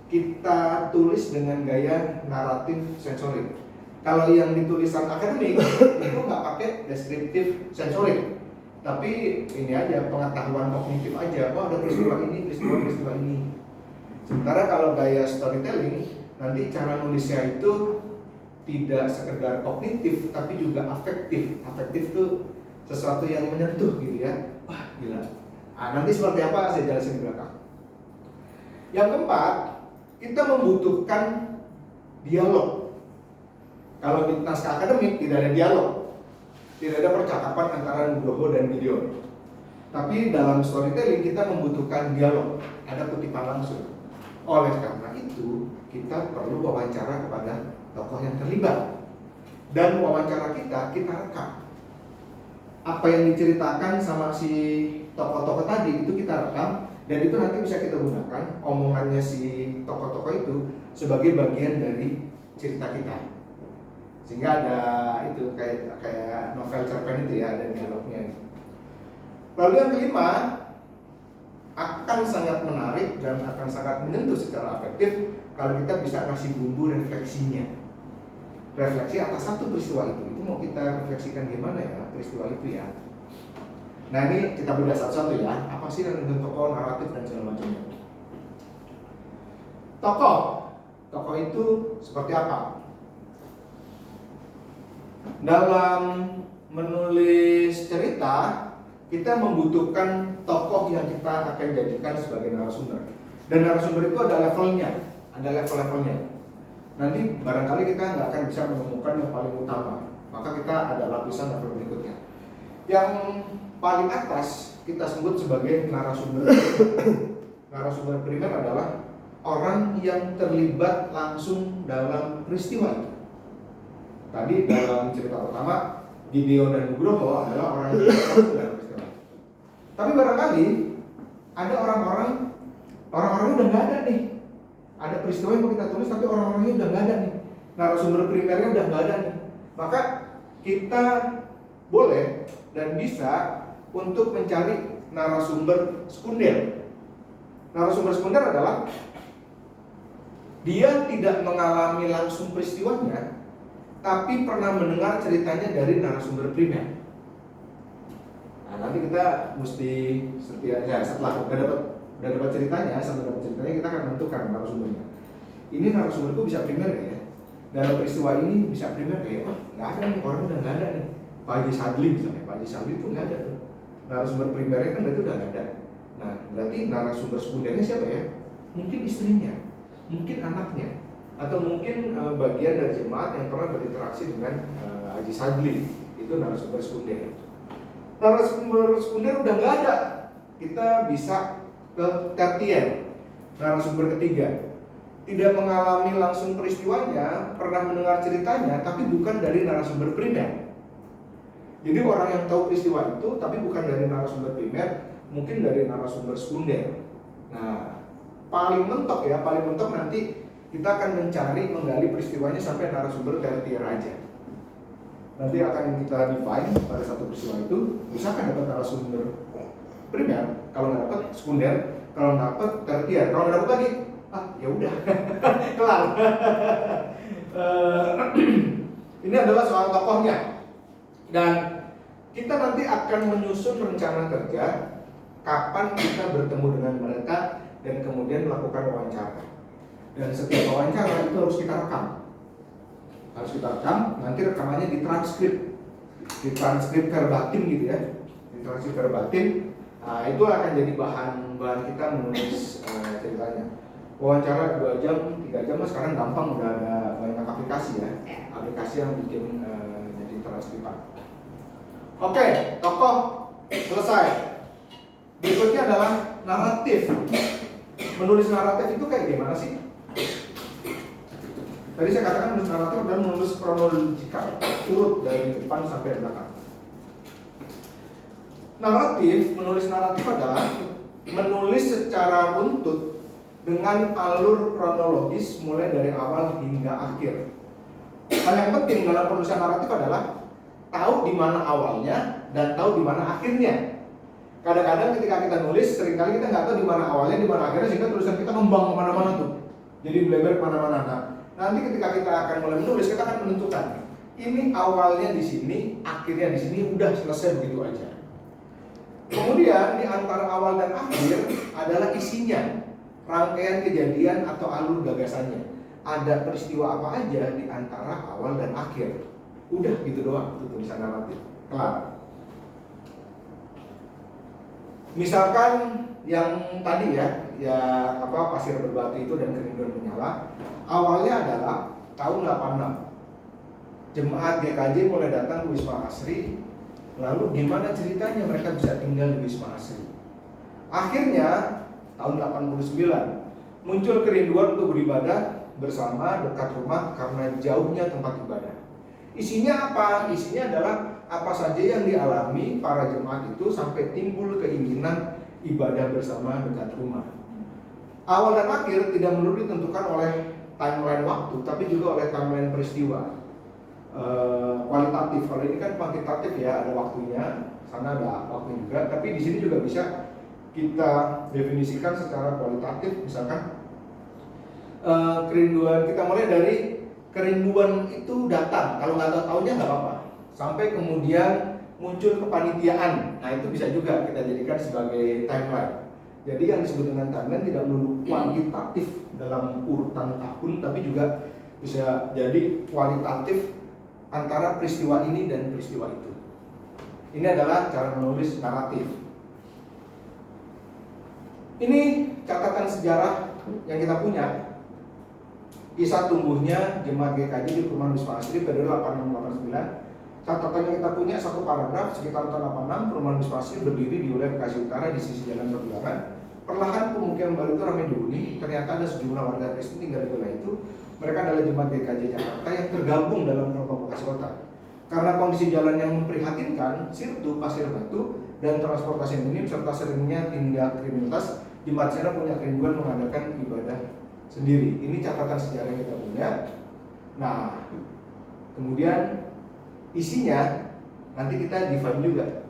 kita tulis dengan gaya naratif sensorik. Kalau yang di tulisan akademik itu nggak pakai deskriptif sensorik, tapi ini aja pengetahuan kognitif aja. Oh, ada peristiwa ini. Sementara kalau gaya storytelling, nanti cara nulisnya itu tidak sekedar kognitif, tapi juga afektif. Afektif itu sesuatu yang menyentuh gitu ya. Wah, gila. Nah, nanti seperti apa saya jelasin di belakang. Yang keempat, kita membutuhkan dialog. Kalau di naskah akademik tidak ada dialog, tidak ada percakapan antara Nugroho dan Gideon. Tapi dalam storytelling kita membutuhkan dialog, ada kutipan langsung. Oleh karena itu kita perlu wawancara kepada tokoh yang terlibat, dan wawancara kita rekam. Apa yang diceritakan sama si tokoh-tokoh tadi itu kita rekam. Dan itu nanti bisa kita gunakan omongannya si tokoh-tokoh itu sebagai bagian dari cerita kita. Sehingga ada itu kayak novel cerpen itu ya, ada dialognya. Lalu yang kelima, akan sangat menarik dan akan sangat menyentuh secara afektif kalau kita bisa kasih bumbu refleksinya. Refleksi atas satu peristiwa itu mau kita refleksikan gimana ya peristiwa itu ya. Nah ini kita bedah satu-satu ya. Apa sih yang dengan tokoh, naratif dan segala macamnya? Tokoh itu seperti apa? Dalam menulis cerita, kita membutuhkan tokoh yang kita akan jadikan sebagai narasumber. Dan narasumber itu ada levelnya, ada level-levelnya. Nanti barangkali kita nggak akan bisa menemukan yang paling utama, maka kita ada lapisan level berikutnya. Yang paling atas kita sebut sebagai narasumber. Narasumber primer adalah orang yang terlibat langsung dalam peristiwa itu. Tadi dalam cerita pertama, Gideon dan Nugroho adalah orang yang terlibat langsung dalam peristiwa. Tapi barangkali ada orang-orangnya udah nggak ada nih. Ada peristiwa yang mau kita tulis tapi orang-orangnya udah nggak ada nih. Narasumber primernya udah nggak ada nih. Maka kita boleh dan bisa untuk mencari narasumber sekunder. Narasumber sekunder adalah dia tidak mengalami langsung peristiwanya, tapi pernah mendengar ceritanya dari narasumber primer. Nah, nanti kita mesti setelah udah dapat ceritanya, kita akan menentukan narasumbernya. Ini narasumberku bisa primer ya. Dalam peristiwa ini bisa primer ya. Wah, nggak ada nih, orang udah nggak ada nih. Pak Haji Sadli misalnya, Pak Haji Sadli itu nggak ada tuh. Narasumber primernya kan berarti udah nggak ada. Nah, berarti narasumber sekundernya siapa ya? Mungkin istrinya, mungkin anaknya, atau mungkin bagian dari jemaat yang pernah berinteraksi dengan Haji Sadli. Itu narasumber sekunder. Narasumber sekunder udah nggak ada, kita bisa ke tertier, narasumber ketiga. Tidak mengalami langsung peristiwanya, pernah mendengar ceritanya, tapi bukan dari narasumber primer. Jadi orang yang tahu peristiwa itu, tapi bukan dari narasumber primer, mungkin dari narasumber sekunder. Nah, paling mentok nanti kita akan menggali peristiwanya sampai narasumber tertier aja. Nanti akan kita define pada satu peristiwa itu, misalkan dapat narasumber primer, kalau nggak dapat sekunder, kalau nggak dapat tertier, kalau nggak dapat lagi, ya udah, kelar. Ini adalah soal tokohnya, dan kita nanti akan menyusun rencana kerja kapan kita bertemu dengan mereka dan kemudian melakukan wawancara. Dan setiap wawancara itu harus kita rekam. Nanti rekamannya ditranskrip verbatim gitu ya. Ditranskrip verbatim. Nah, itu akan jadi bahan kita menulis ceritanya. Wawancara 2 jam, 3 jam sekarang gampang, udah ada banyak aplikasi ya. Aplikasi yang bikin jadi transkripan. Oke, tokoh selesai. Berikutnya adalah naratif. Menulis naratif itu kayak gimana sih? Tadi saya katakan menulis naratif dan menulis kronologikal, urut dari depan sampai belakang. Menulis naratif adalah menulis secara runtut dengan alur kronologis mulai dari awal hingga akhir. Hal yang penting dalam penulisan naratif adalah tahu di mana awalnya dan tahu di mana akhirnya. Kadang-kadang ketika kita nulis, seringkali kita nggak tahu di mana awalnya, di mana akhirnya, sehingga tulisan kita ngembang kemana-mana tuh. Jadi melebar kemana-mana. Nah, nanti ketika kita akan mulai menulis, kita akan menentukan ini awalnya di sini, akhirnya di sini, udah selesai begitu aja. Kemudian di antara awal dan akhir adalah isinya, rangkaian kejadian atau alur gagasannya. Ada peristiwa apa aja di antara awal dan akhir. Udah gitu doang itu tulisan naratif. Kelar. Misalkan yang tadi ya pasir berbatu itu dan kerinduan menyala, awalnya adalah tahun 86. Jemaat GKJ mulai datang ke Wisma Asri. Lalu gimana ceritanya mereka bisa tinggal di Wisma Asri? Akhirnya tahun 89 muncul kerinduan untuk beribadah bersama dekat rumah karena jauhnya tempat ibadah. Isinya apa? Isinya adalah apa saja yang dialami para jemaat itu sampai timbul keinginan ibadah bersama dekat rumah. Awal dan akhir tidak melulu ditentukan oleh timeline waktu, tapi juga oleh timeline peristiwa. Kualitatif, kalau ini kan kuantitatif ya, ada waktunya, sana ada waktu juga, tapi di sini juga bisa kita definisikan secara kualitatif. Misalkan kerinduan, kita mulai dari kerinduan itu datang, kalau nggak tahu tahunnya nggak apa-apa, sampai kemudian muncul kepanitiaan. Nah, itu bisa juga kita jadikan sebagai timeline. Jadi yang disebut dengan timeline tidak melulu kuantitatif dalam urutan tahun, tapi juga bisa jadi kualitatif antara peristiwa ini dan peristiwa itu. Ini adalah cara menulis naratif. Ini catatan sejarah yang kita punya. Kisah tumbuhnya Jemaat GKJ di Perumahan Wisma Asri periode 86-89. Catatan yang kita punya satu paragraf, sekitar tahun 86 Perumahan Wisma Asri berdiri di wilayah Bekasi Utara di sisi jalan Perjuangan. Perlahan pemukiman baru itu ramai dihuni. Ternyata ada sejumlah warga Kristen tinggal di wilayah itu. Mereka adalah Jemaat GKJ Jakarta yang tergabung dalam kelompok Bekasi Kota. Karena kondisi jalan yang memprihatinkan, sirtu, pasir batu, dan transportasi yang minim serta seringnya tindak kriminalitas, Jemaat Sena punya kerinduan mengadakan ibadah sendiri. Ini catatan sejarah yang kita punya. Nah, kemudian isinya nanti kita define juga.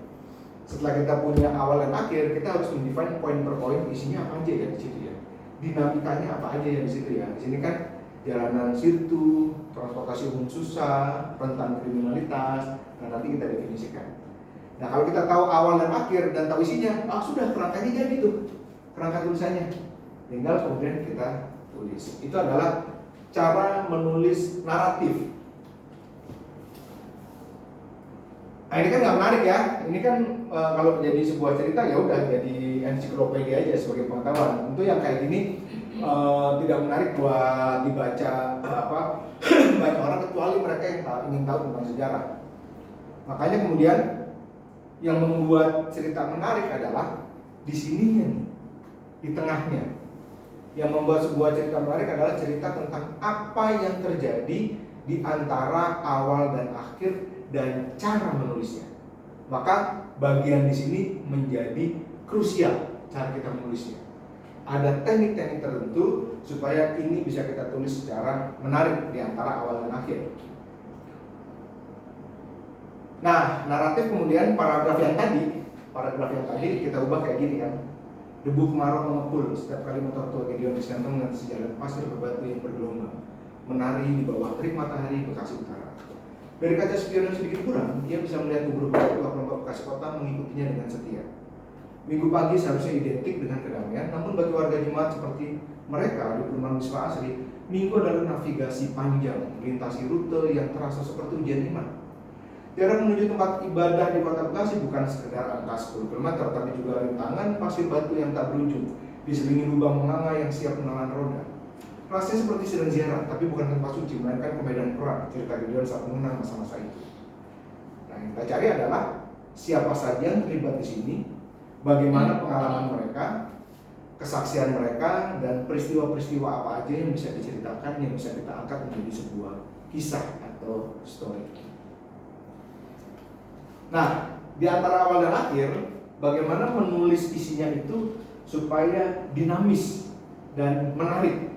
Setelah kita punya awal dan akhir, kita harus mendefine poin per poin isinya apa aja ya di situ ya. Dinamikanya apa aja ya di situ ya. Di sini kan jalanan sirtu, transportasi umum susah, rentan kriminalitas. Nah, nanti kita definisikan. Nah, kalau kita tahu awal dan akhir dan tahu isinya, sudah kerangkanya jadi tuh. Kerangka tulisannya. Tinggal kemudian kita tulis. Itu adalah cara menulis naratif. Nah, ini kan nggak menarik ya. Ini kan kalau jadi sebuah cerita ya udah jadi ensiklopedia aja sebagai pengetahuan. Tentu yang kayak gini tidak menarik buat dibaca baca orang kecuali mereka yang ingin tahu tentang sejarah. Makanya kemudian yang membuat cerita menarik adalah di sininya nih, di tengahnya. Yang membuat sebuah cerita menarik adalah cerita tentang apa yang terjadi di antara awal dan akhir dan cara menulisnya. Maka bagian di sini menjadi krusial cara kita menulisnya. Ada teknik-teknik tertentu supaya ini bisa kita tulis secara menarik di antara awal dan akhir. Nah, naratif kemudian paragraf yang tadi kita ubah kayak gini kan. Debu kemarau mengepul setiap kali motor tua Gideon Kristianto mengantisi jalan pasir berbatu yang bergelombang, menari di bawah terik matahari Bekasi Utara. Dari kaca spion yang sedikit kurang, dia bisa melihat gubernur kelompok Bekasi Kota mengikutinya dengan setia. Minggu pagi seharusnya identik dengan kedamaian, namun bagi warga jemaat seperti mereka di Perumahan Wisma Asri, Minggu adalah navigasi panjang, melintasi rute yang terasa seperti ujian iman. Jarak menuju tempat ibadah di Kota Bekasi bukan sekedar angka 10 km, tapi juga rintangan pasir batu yang tak berujung, diselingi lubang menganga yang siap menelan roda. Rasanya seperti sedang ziarah, tapi bukan tempat suci, melainkan ke medan perang, cerita Gideon saat mengenang masa-masa itu. Nah, yang kita cari adalah siapa saja yang terlibat di sini, bagaimana pengalaman mereka, kesaksian mereka, dan peristiwa-peristiwa apa aja yang bisa diceritakan, yang bisa kita angkat menjadi sebuah kisah atau story. Nah, di antara awal dan akhir, bagaimana menulis isinya itu supaya dinamis dan menarik.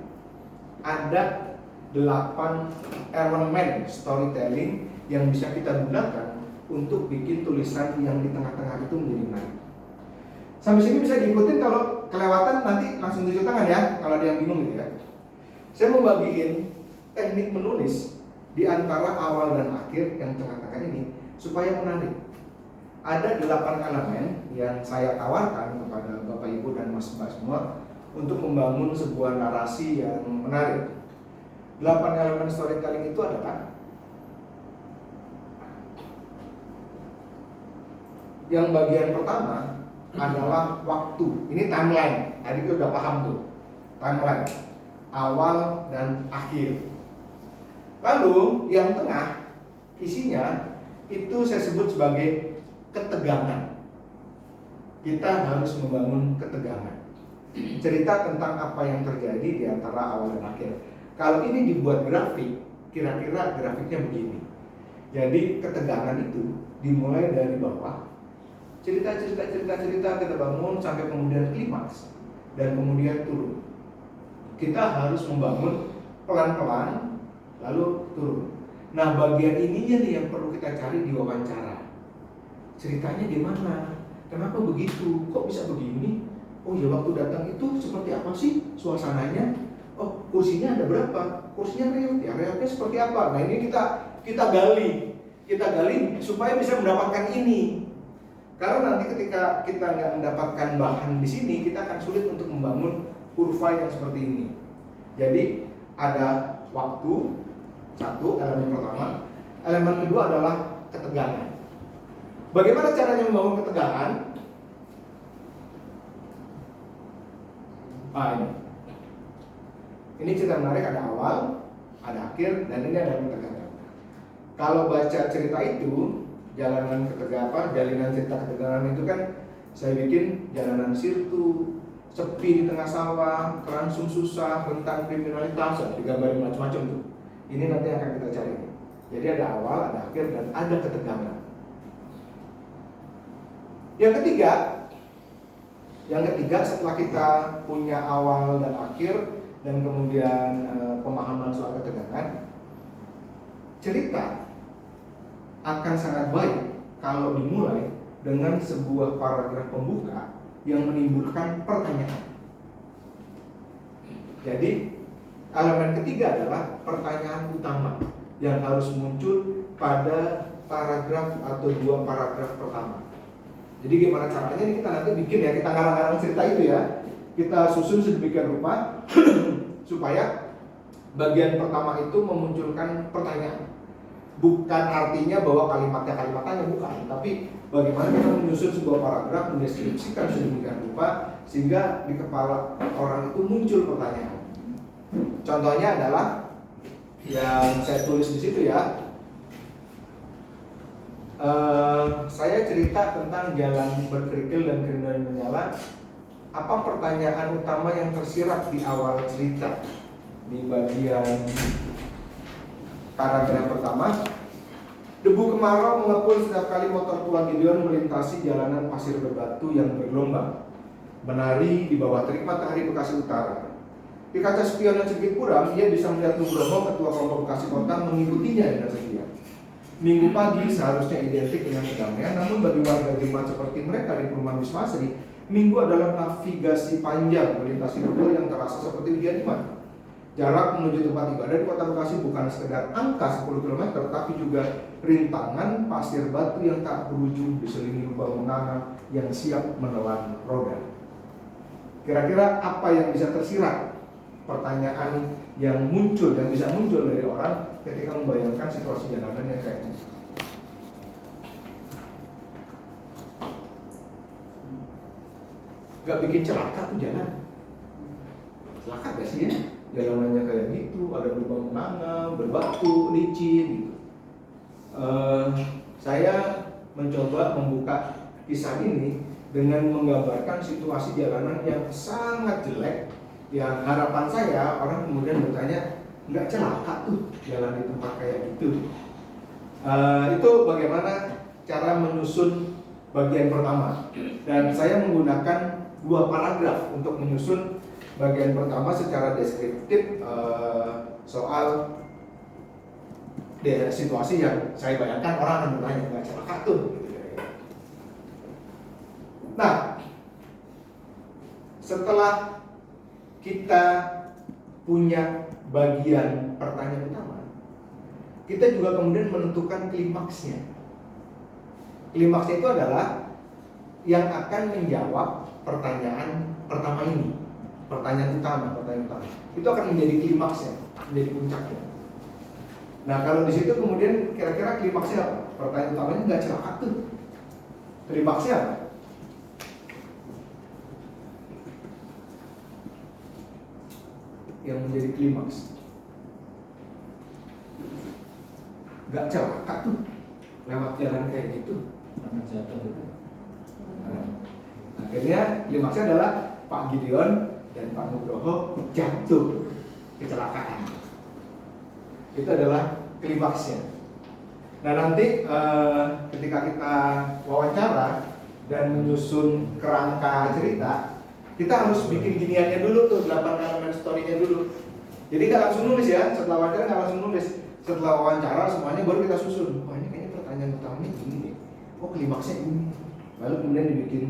Ada 8 elemen storytelling yang bisa kita gunakan untuk bikin tulisan yang di tengah-tengah itu menjadi menarik. Sampai sini bisa diikutin, kalau kelewatan nanti langsung tunjuk tangan ya, kalau ada yang bingung gitu ya. Saya mau bagiin teknik menulis di antara awal dan akhir yang tengah-tengah ini supaya menarik. Ada 8 elemen yang saya tawarkan kepada Bapak Ibu dan Mas Mbak semua untuk membangun sebuah narasi yang menarik. 8 elemen storytelling itu adalah yang bagian pertama adalah waktu. Ini timeline. Tadi kita udah paham tuh. Timeline. Awal dan akhir. Lalu yang tengah isinya itu saya sebut sebagai ketegangan. Kita harus membangun ketegangan. Cerita tentang apa yang terjadi di antara awal dan akhir. Kalau ini dibuat grafik, kira-kira grafiknya begini. Jadi ketegangan itu dimulai dari bawah. Cerita kita bangun sampai kemudian klimaks dan kemudian turun. Kita harus membangun pelan-pelan lalu turun. Nah, bagian ininya nih yang perlu kita cari di wawancara. Ceritanya di mana? Kenapa begitu? Kok bisa begini? Oh ya, waktu datang itu seperti apa sih suasananya? Oh, kursinya ada berapa? Kursinya reot ya, reotnya seperti apa? Nah, ini kita gali. kita gali supaya bisa mendapatkan ini. Karena nanti ketika kita nggak mendapatkan bahan di sini, kita akan sulit untuk membangun kurva yang seperti ini. Jadi ada waktu, satu elemen pertama. Elemen kedua adalah ketegangan. Bagaimana caranya membangun ketegangan? Ini. Ini cerita menarik, ada awal, ada akhir, dan ini ada ketegangan. Kalau baca cerita itu, jalanan cerita ketegangan itu kan saya bikin jalanan sirtu, sepi di tengah sawah, kerangsung susah, rentan kriminalitas, digambarin macam-macam tuh. Ini nanti akan kita cari. Jadi ada awal, ada akhir, dan ada ketegangan. Yang ketiga setelah kita punya awal dan akhir dan kemudian pemahaman soal ketegangan, cerita akan sangat baik kalau dimulai dengan sebuah paragraf pembuka yang menimbulkan pertanyaan. Jadi elemen ketiga adalah pertanyaan utama yang harus muncul pada paragraf atau dua paragraf pertama. Jadi gimana caranya ini kita nanti bikin ya, kita ngarang-ngarang cerita itu ya, kita susun sedemikian rupa supaya bagian pertama itu memunculkan pertanyaan. Bukan artinya bahwa kalimatnya bukan, tapi bagaimana kita menyusun sebuah paragraf, mendeskripsikan sedemikian rupa sehingga di kepala orang itu muncul pertanyaan. Contohnya adalah yang saya tulis di situ ya. Saya cerita tentang jalan berkerikil dan kerinduan menyala. Apa pertanyaan utama yang tersirat di awal cerita? Di bagian paragraf pertama, debu kemarau mengepul setiap kali motor tua Gideon melintasi jalanan pasir berbatu yang bergelombang, menari di bawah terik matahari Bekasi Utara. Di kaca spion yang sedikit buram, ia bisa melihat Nugroho, ketua kelompok Bekasi Kota, mengikutinya dengan setia. Minggu pagi seharusnya identik dengan kedamaian, namun bagi warga Jerman seperti mereka di perumahan Wisma Asri, Minggu adalah navigasi panjang melintasi rute yang terasa seperti ujian iman. Jarak menuju tempat ibadah di kota Bekasi bukan sekedar angka 10 km, tapi juga rintangan pasir batu yang tak berujung diselingi lubang menganga yang siap menelan roda. Kira-kira apa yang bisa tersirat? Pertanyaan yang muncul dan bisa muncul dari orang ketika membayangkan situasi jalanan yang kayak ini. Gak bikin celaka tuh jalan. Celaka gak sih ya? Jalanannya kayak gitu, ada lubang menganga, berbatu, licin gitu. Saya mencoba membuka kisah ini dengan menggambarkan situasi jalanan yang sangat jelek. Yang harapan saya orang kemudian bertanya, nggak celaka tuh jalan di tempat kayak gitu. Itu bagaimana cara menyusun bagian pertama. Dan saya menggunakan 2 paragraf untuk menyusun bagian pertama secara deskriptif soal situasi yang saya bayangkan orang akan bertanya, nggak celaka tuh. Nah, setelah kita punya bagian pertanyaan utama, kita juga kemudian menentukan klimaksnya. Klimaksnya itu adalah yang akan menjawab pertanyaan pertama ini, pertanyaan utama. Itu akan menjadi klimaksnya, menjadi puncaknya. Nah, kalau di situ kemudian kira-kira klimaksnya apa? Pertanyaan utamanya nggak celaka tuh. Klimaksnya apa? Yang menjadi klimaks, nggak celaka tuh lewat jalan kayak gitu. Akhirnya klimaksnya adalah Pak Gideon dan Pak Nugroho jatuh kecelakaan. Itu adalah klimaksnya. Nah, nanti ketika kita wawancara dan menyusun kerangka cerita, kita harus bikin giniannya dulu tuh, 8 elemen story-nya dulu. Jadi nggak langsung nulis ya, setelah wawancara nggak langsung nulis. Setelah wawancara semuanya baru kita susun. Wah, ini kayaknya pertanyaan utamanya ini nih. Oh, klimaksnya ini. Lalu kemudian dibikin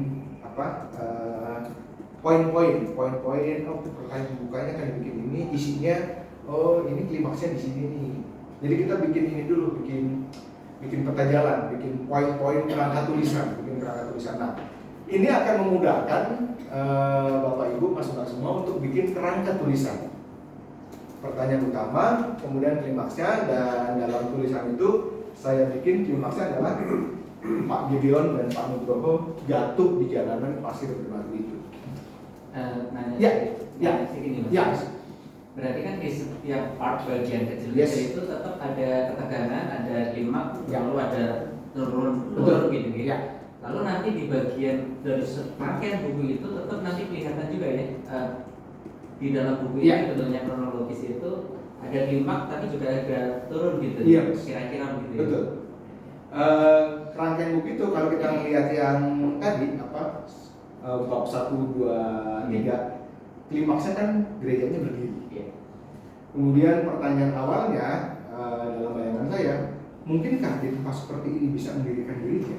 poin-poin. Oh, pertanyaan bukanya kan dibikin ini, isinya. Oh, ini klimaksnya di sini nih. Jadi kita bikin ini dulu, bikin bikin peta jalan, bikin poin-poin kerangka tulisan, bikin kerangka tulisan. Nah, ini akan memudahkan Bapak Ibu masukan semua untuk bikin kerangka tulisan. Pertanyaan utama, kemudian klimaksnya, dan dalam tulisan itu saya bikin klimaksnya adalah Pak Gideon dan Pak Nugroho jatuh di jalanan pasir berbatu itu. Nanya Ya, ya, segini Mas. ya. Berarti kan di setiap part bagian kecil Yes. itu tetap ada ketegangan, ada klimaks, Ya. lalu ada turun Betul. gitu ya. Ya. Lalu nanti di bagian dari rangkaian buku itu tetap nanti kelihatan juga ya, di dalam buku Ya. ini bentuknya kronologis itu ada klimaks tapi juga ada turun gitu. Iya. Kira-kira begitu. Ya. Betul. Rangkaian buku itu kalau kita melihat yang tadi bab 1, 2, 3, klimaksnya kan gerejanya berdiri. Iya. Kemudian pertanyaan awalnya dalam bayangan saya, mungkinkah di tempat seperti ini bisa mendirikan gereja?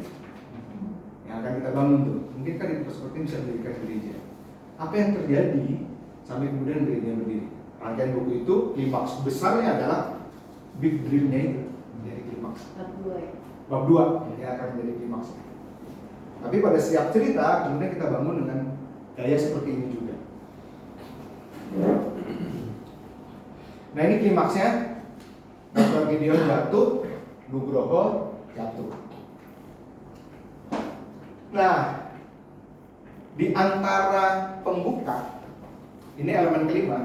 Yang akan kita bangun tuh, mungkinkah di tempat seperti ini bisa mendirikan gereja? Apa yang terjadi sampai kemudian gereja berdiri? Rangkaian buku itu klimaks besarnya adalah big dream-nya itu menjadi klimaks. Bab 2 yang akan menjadi klimaks. Tapi pada setiap cerita kemudian kita bangun dengan gaya seperti ini juga. Nah, ini klimaksnya. Dr. Gideon jatuh, Nugroho jatuh. Nah, di antara pembuka, ini elemen kelima,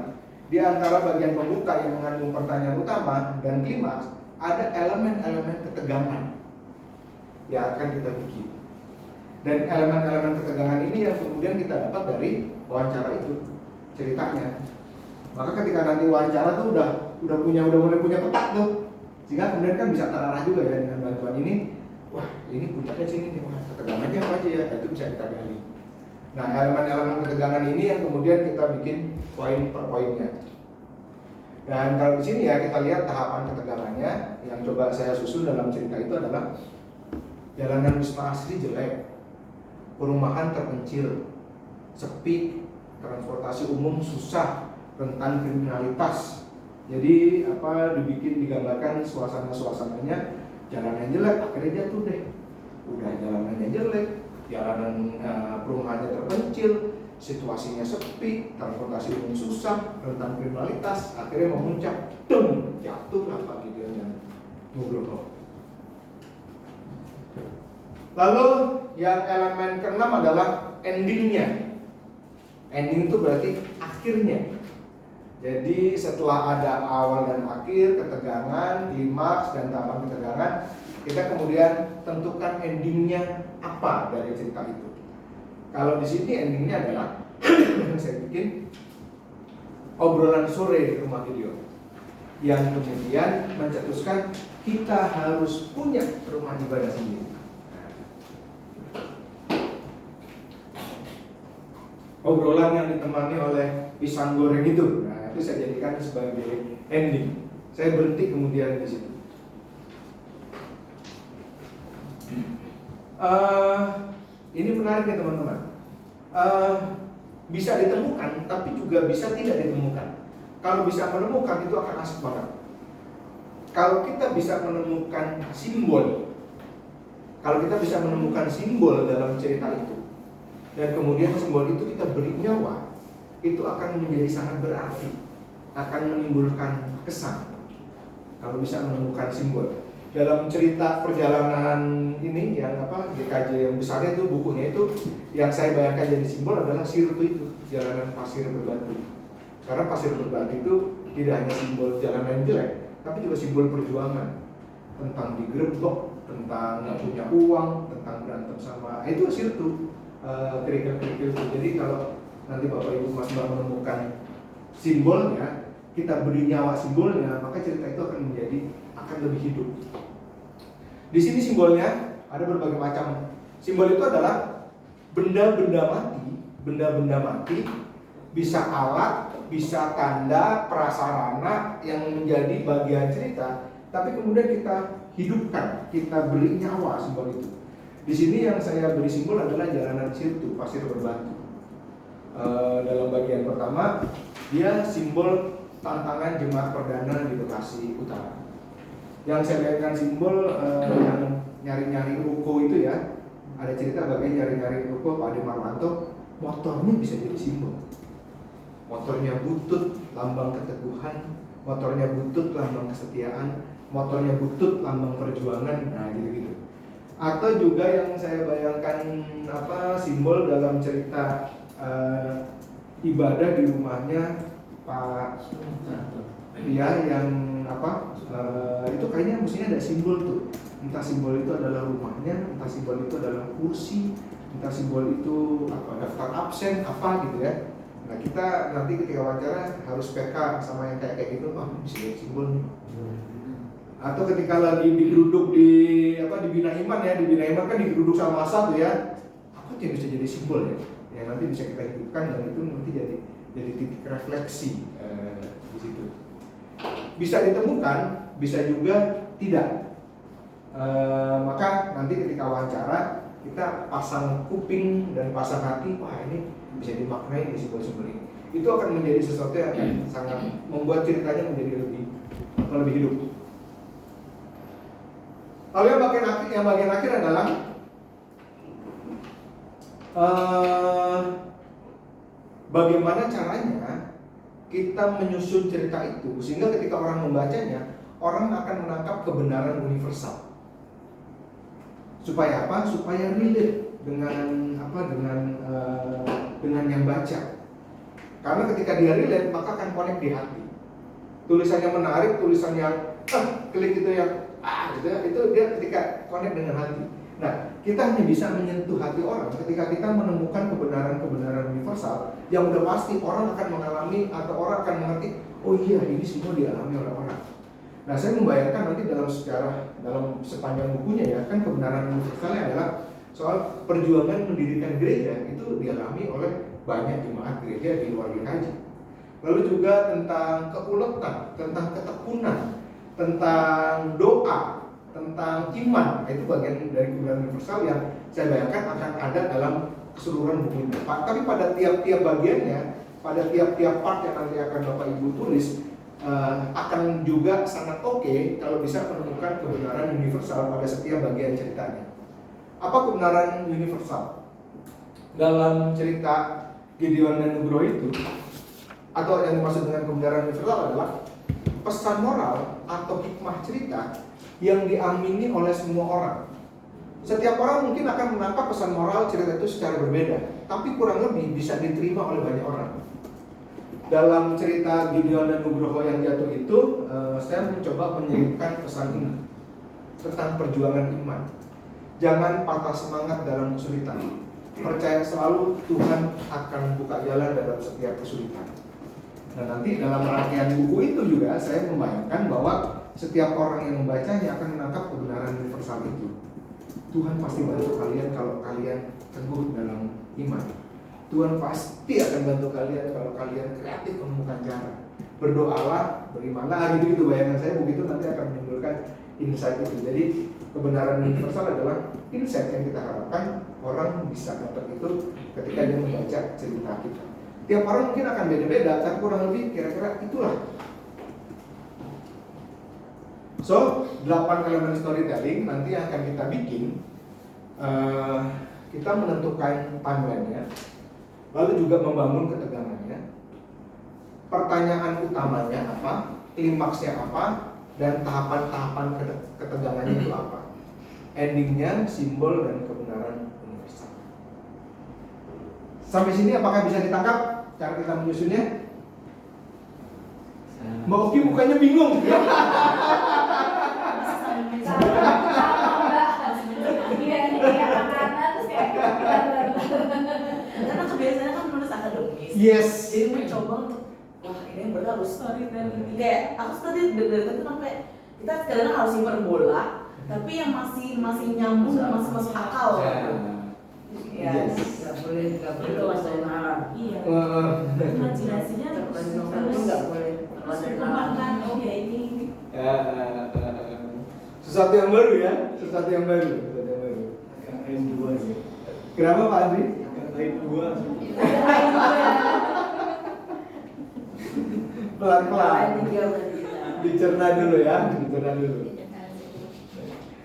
di antara bagian pembuka yang mengandung pertanyaan utama dan klimaks, ada elemen-elemen ketegangan yang akan kita bikin. Dan elemen-elemen ketegangan ini yang kemudian kita dapat dari wawancara itu, ceritanya. Maka ketika nanti wawancara tuh udah mulai punya peta tuh, sehingga kemudian kan bisa terarah juga ya dengan bantuan ini. Wah, ini puncaknya sini nih, wah, ketegangannya apa aja ya, itu bisa kita gali. Nah, elemen-elemen ketegangan ini yang kemudian kita bikin poin per poinnya. Dan kalau di sini ya kita lihat tahapan ketegangannya yang coba saya susun dalam cerita itu adalah jalanan Wisma Asri jelek, perumahan terpencil, sepi, transportasi umum susah, rentan kriminalitas. Jadi digambarkan suasananya, jalanan jelek, akhirnya jatuh deh. Udah jalanannya jelek, jalanan perumahannya terpencil, situasinya sepi, transportasi umum susah, rentan kriminalitas, akhirnya memuncak, jatuhlah Pak Gideon dan Nugroho. Lalu yang elemen keenam adalah endingnya. Ending itu berarti akhirnya. Jadi setelah ada awal dan akhir, ketegangan, klimaks, dan tahapan ketegangan, kita kemudian tentukan endingnya apa dari cerita itu. Kalau di sini endingnya adalah saya bikin obrolan sore di rumah Gideon, yang kemudian mencetuskan kita harus punya rumah ibadah sendiri. Obrolan yang ditemani oleh pisang goreng itu, nah itu saya jadikan sebagai ending. Saya berhenti kemudian di situ. Ini menarik nih teman-teman. Bisa ditemukan, tapi juga bisa tidak ditemukan. Kalau bisa menemukan itu akan asik banget. Kalau kita bisa menemukan simbol, dalam cerita itu, dan kemudian simbol itu kita beri nyawa, itu akan menjadi sangat berarti, akan menimbulkan kesan. Kalau bisa menemukan simbol dalam cerita perjalanan ini, yang GKJ yang besarnya itu, bukunya itu, yang saya bayangkan jadi simbol adalah sirtu itu, jalanan pasir berbatu. Karena pasir berbatu itu tidak hanya simbol jalanan jelek, tapi juga simbol perjuangan, tentang digerebek, tentang nggak punya uang, tentang berantem sama, itu sirtu. Kerikil-kerikil itu. Jadi kalau nanti Bapak Ibu Mas Mbak menemukan simbolnya, kita beri nyawa simbolnya, maka cerita itu akan lebih hidup. Di sini simbolnya ada berbagai macam. Simbol itu adalah benda-benda mati, bisa alat, bisa tanda, prasarana yang menjadi bagian cerita, tapi kemudian kita hidupkan, kita beri nyawa simbol itu. Di sini yang saya beri simbol adalah jalanan sirtu, pasir berbatu. Dalam bagian pertama, dia simbol tantangan jemaat perdana di Bekasi Utara. Yang saya bayangkan simbol yang nyari-nyari ruko itu ya, ada cerita bagaimana nyari-nyari ruko Pak Ade Marwanto, motornya bisa jadi simbol. Motornya butut, lambang keteguhan. Motornya butut, lambang kesetiaan. Motornya butut, lambang perjuangan. Nah gitu-gitu. Atau juga yang saya bayangkan simbol dalam cerita ibadah di rumahnya Pak ya yang itu kayaknya mestinya ada simbol tuh. Entah simbol itu adalah rumahnya, entah simbol itu adalah kursi, entah simbol itu daftar absen gitu ya. Nah kita nanti ketika wawancara harus peka sama yang kayak gitu, bisa jadi simbol nih. Atau ketika lagi digeruduk di Bina Iman ya, di Bina Iman kan digeruduk sama massa tuh ya, apa tuh yang bisa jadi simbol ya, yang nanti bisa kita hidupkan dan itu nanti jadi titik refleksi di situ. Bisa ditemukan, bisa juga tidak. Maka nanti ketika wawancara kita pasang kuping dan pasang hati, wah ini bisa dimaknai di simbol-simbol ini. Itu akan menjadi sesuatu yang akan sangat membuat ceritanya menjadi lebih hidup. Lalu yang bagian akhir adalah bagaimana caranya kita menyusun cerita itu sehingga ketika orang membacanya, orang akan menangkap kebenaran universal. Supaya apa? Supaya relate dengan yang baca. Karena ketika dia relate, maka akan connect di hati. Tulisannya menarik, tulisan yang klik itu yang gitu ya, itu dia ketika connect dengan hati. Nah, kita hanya bisa menyentuh hati orang ketika kita menemukan kebenaran-kebenaran universal yang udah pasti orang akan mengalami atau orang akan mengerti, oh iya ini semua dialami oleh orang. Nah, saya membayangkan nanti dalam sepanjang bukunya ya, kan kebenaran universalnya adalah soal perjuangan mendirikan gereja itu dialami oleh banyak jemaat gereja di luar GKJ. Lalu juga tentang keuletan, tentang ketekunan, tentang doa, tentang iman, itu bagian dari kebenaran universal yang saya bayangkan akan ada dalam keseluruhan buku ini. Tapi pada tiap-tiap bagiannya, pada tiap-tiap part yang nanti akan Bapak Ibu tulis, akan juga sangat oke kalau bisa menemukan kebenaran universal pada setiap bagian ceritanya. Apa kebenaran universal? Dalam cerita Gideon dan Nugroho itu, atau yang dimaksud dengan kebenaran universal adalah pesan moral atau hikmah cerita yang diamini oleh semua orang. Setiap orang mungkin akan menangkap pesan moral cerita itu secara berbeda, tapi kurang lebih bisa diterima oleh banyak orang. Dalam cerita Gideon dan Nugroho yang jatuh itu, saya mencoba menyelipkan pesan ini tentang perjuangan iman. Jangan patah semangat dalam kesulitan. Percaya selalu Tuhan akan buka jalan dalam setiap kesulitan. Nah, nanti dalam rangkaian buku itu juga saya membayangkan bahwa setiap orang yang membacanya akan menangkap kebenaran universal itu. Tuhan pasti bantu kalian kalau kalian teguh dalam iman. Tuhan pasti akan bantu kalian kalau kalian kreatif menemukan cara. Berdoalah, berimanlah, gitu bayangan saya begitu nanti akan menimbulkan insight itu. Jadi kebenaran universal adalah insight yang kita harapkan orang bisa dapat itu ketika dia membaca cerita kita. Tiap orang mungkin akan beda-beda, tapi kurang lebih kira-kira itulah. So, 8 elemen storytelling nanti akan kita bikin. Kita menentukan timeline-nya, lalu juga membangun ketegangannya, pertanyaan utamanya apa, klimaksnya apa, dan tahapan-tahapan ketegangannya itu apa. Endingnya simbol dan kebenaran universal. Sampai sini apakah bisa ditangkap cara kita menyusunnya? Mbak Oki mukanya bingung. Karena kebiasaannya kan menulis akademis. Yes. Jadi mencoba untuk ini yang benar harus storytelling. Kayak aku tadi dari tadi sampai kita kadang harus hiperbola, tapi yang masih nyambung dan masih masuk akal. Ya, nggak boleh itu masalah. Iya. Imajinasinya nggak boleh kembangkan. Oh ya ini. Sesuatu yang baru ya, sesuatu yang baru. N2 sih. Kenapa Pak Andri? N2. Pelan-pelan. Dicerna dulu ya, dicerna dulu.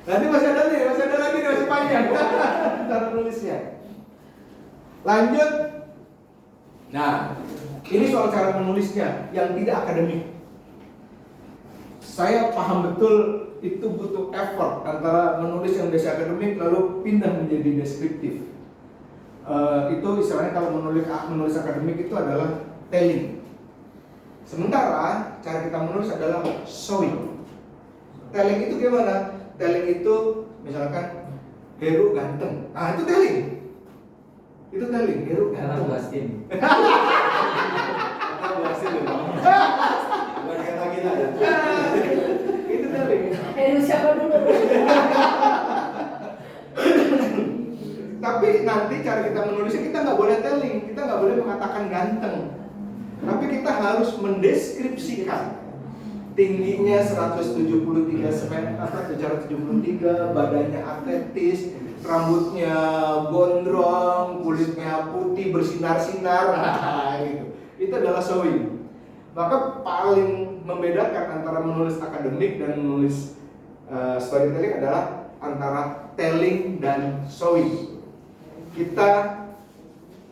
Nanti masih ada lagi nih, masih panjang cara nulisnya. Lanjut. Nah, ini soal cara menulisnya yang tidak akademik. Saya paham betul itu butuh effort antara menulis yang biasa akademik lalu pindah menjadi deskriptif. Itu istilahnya kalau menulis akademik itu adalah telling. Sementara cara kita menulis adalah showing. Telling itu gimana? Telling itu misalkan Heru ganteng. Ah itu telling. Itu telling, Heru Karena ganteng. buasin. Kata buasin ya bang. Bukan kata kita ya. Itu telling. Lu siapa dulu? Tapi nanti cara kita menulisnya kita nggak boleh telling, kita nggak boleh mengatakan ganteng. Tapi kita harus mendeskripsikan tingginya 173 cm, 173, badannya atletis, rambutnya gondrong, kulitnya putih bersinar-sinar, gitu. Itu adalah showing. Maka paling membedakan antara menulis akademik dan menulis storytelling adalah antara telling dan showing. Kita